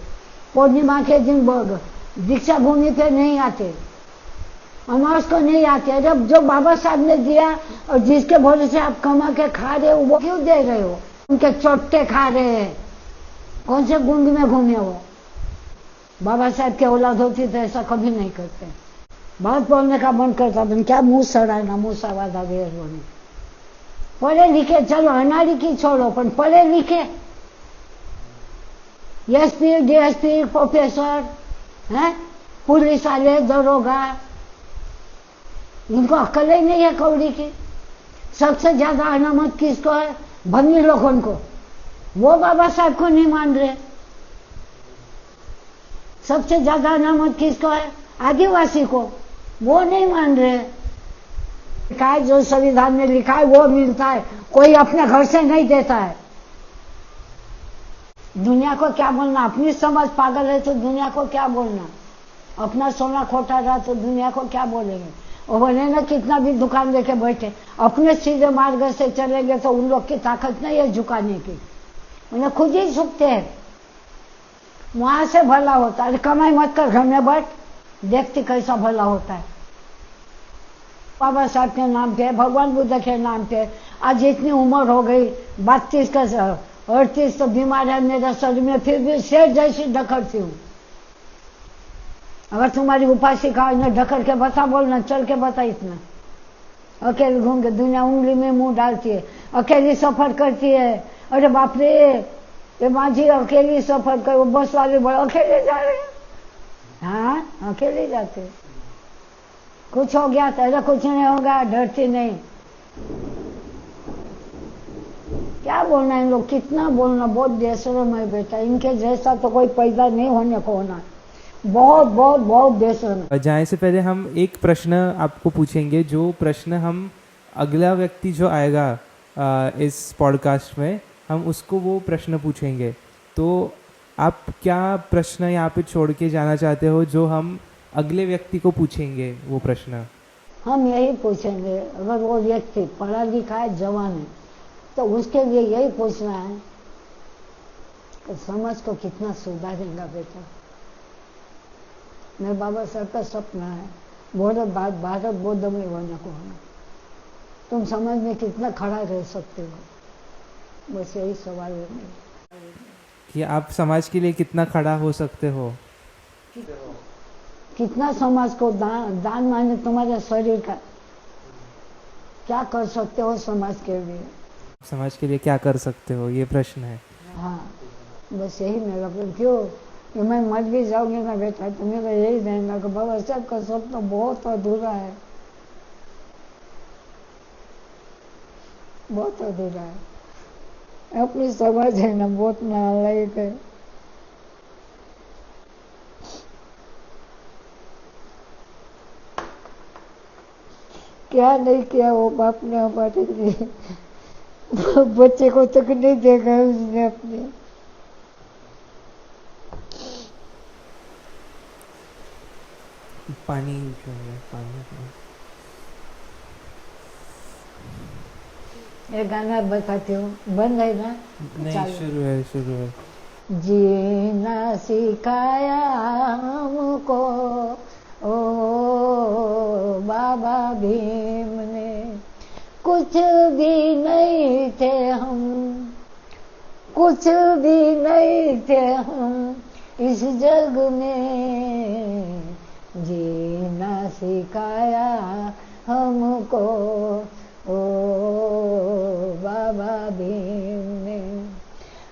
पूर्णिमा के दिन दीक्षा भूमि पे नहीं आते, अमावस को नहीं आते। अरे जो बाबा साहब ने दिया और जिसके भरोसे आप कमा के खा रहे हो वो क्यों दे रहे हो? उनके चोटे खा रहे हैं। कौन से गुंड में घूमे वो? बाबा साहब की औलाद होती तो ऐसा कभी नहीं करते। बहुत बोलने का मन करता था, क्या मुंह सड़ा ना मुंह सवादा देर बोले। पढ़े लिखे, चलो अनाड़ी की छोड़ो, पर पढ़े लिखे एसपी डीएसपी प्रोफेसर है, पुलिस वाले दरोगा, इनको अक्ल ही नहीं है कौड़ी की। सबसे ज्यादा अनामत किसको है? भंगी लोगों को। वो बाबा साहब को नहीं मान रहे। सबसे ज्यादा अनामत किसको है? आदिवासी को। वो नहीं मान रहे। लिखा है, जो संविधान में लिखा है वो मिलता है, कोई अपने घर से नहीं देता है। दुनिया को क्या बोलना? अपनी समझ पागल है तो दुनिया को क्या बोलना? अपना सोना खोटा रहा तो दुनिया को क्या बोलेंगे? और बोले ना कितना भी दुकान लेके बैठे, अपने सीधे मार्ग से चलेंगे तो उन लोग की ताकत नहीं है झुकाने की, उन्हें खुद ही झुकते हैं। वहां से भला होता है। कमाई मत कर, घर में बैठ, देखती कैसा भला होता है। बाबा साहब के नाम पे, भगवान बुद्ध के नाम पे आज इतनी उम्र हो गई, 32 का 38 तो बीमार है मेरे शरीर में, फिर भी शेर जैसी ढकरती हूँ। अगर तुम्हारी उपासिका इन्हें ढकर के बता, बोलना चल के बता। इतना अकेले घूम के दुनिया उंगली में मुंह डालती है, अकेली सफर करती है। अरे बाप रे, ये माझी अकेली सफर कर, वो बस वाले बड़े अकेले जा रहे हैं। हाँ, अकेले जाते। कुछ हो गया तो अरे कुछ नहीं होगा, डरती नहीं। क्या बोलना इन लोग, कितना बोलना, बहुत बेशरम है बेटा। इनके जैसा तो कोई पैदा नहीं होने को होना। बहुत बहुत बहुत बेशरम। जाने से पहले हम एक प्रश्न आपको पूछेंगे, जो प्रश्न हम अगला व्यक्ति जो आएगा इस पॉडकास्ट में, हम उसको वो प्रश्न पूछेंगे। तो आप क्या प्रश्न यहाँ पे छोड़ के जाना चाहते हो जो हम अगले व्यक्ति को पूछेंगे? वो प्रश्न हम यही पूछेंगे, अगर वो व्यक्ति पढ़ा लिखा है, जवान है, तो उसके लिए यही पूछना है कि समाज को कितना सुधारेगा बेटा। मेरे बाबा साहब का सपना है भारत बौद्धमय होने को होना। तुम समाज में कितना खड़ा रह सकते हो? बस यही सवाल है मेरा कि आप समाज के लिए कितना खड़ा हो सकते हो। कितना समाज को दान माने तुम्हारे शरीर का, क्या कर सकते हो समाज के लिए? समाज के लिए क्या कर सकते हो, ये प्रश्न है। हाँ, बस यही मेरा प्रश्न। क्यों कि मैं मर भी जाऊंगी ना बेटा, तो मेरा यही रहना कि बाबा साहब का सपना बहुत अधूरा है, बहुत अधूरा है। अपनी समाज है ना, बहुत नालायक है। क्या नहीं किया वो बाप ने हमारे लिए, बच्चे को तक नहीं देखा उसने अपने। पानी पानी ये गाना बताती हूँ, बंद है ना? नहीं, शुरू है। जीना सिखाया हमको ओ बाबा भीम ने, कुछ भी नहीं थे हम, कुछ भी नहीं थे हम इस जग में, जीना सिखाया हमको ओ बाबा भीम ने।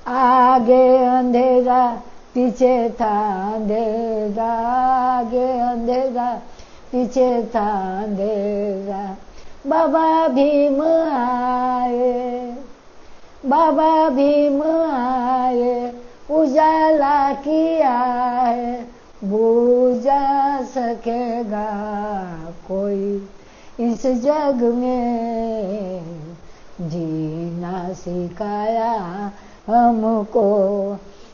आगे अंधेरा पीछे था अंधेरा, आगे अंधेरा पीछे था अंधेरा, बाबा भीम आए, बाबा भीम आए, उजाला किया है, बुझा सकेगा कोई इस जग में, जीना सिखाया हमको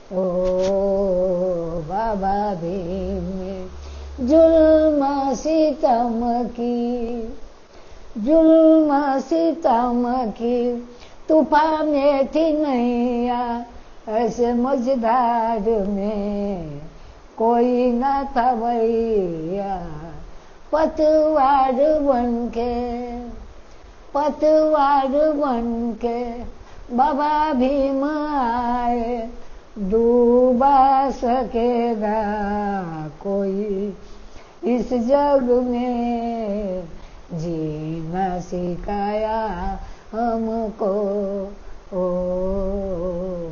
ओ बाबा भीम ने। जुल्म सितम की, जुल्म सितम की तूफान में थी नैया, ऐसे मझधार में कोई न था भैया, पतवार बन के, पतवार बन के बाबा भीम आए, डूबा सकेगा कोई इस जग में, जीना सिखाया हमको ओ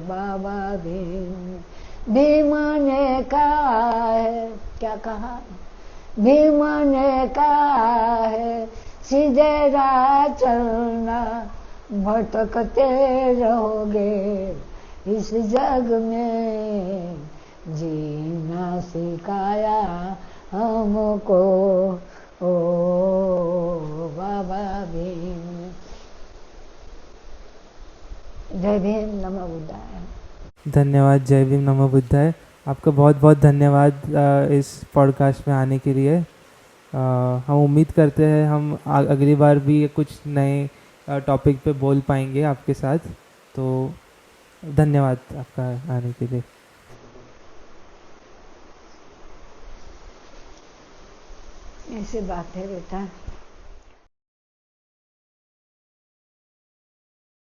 बाबा भीम। भीम ने कहा है, क्या कहा? भीम ने कहा है, सीधे राह चलना, भटकते रहोगे इस जग में, जीना सिखाया हमको ओ बाबा भीम। जय भीम, नमो बुद्धाय। धन्यवाद। जय भीम, नमो बुद्धाय। आपका बहुत बहुत धन्यवाद इस पॉडकास्ट में आने के लिए। हम उम्मीद करते हैं हम अगली बार भी कुछ नए टॉपिक पे बोल पाएंगे आपके साथ। तो धन्यवाद आपका आने के लिए। ऐसी बात है बेटा।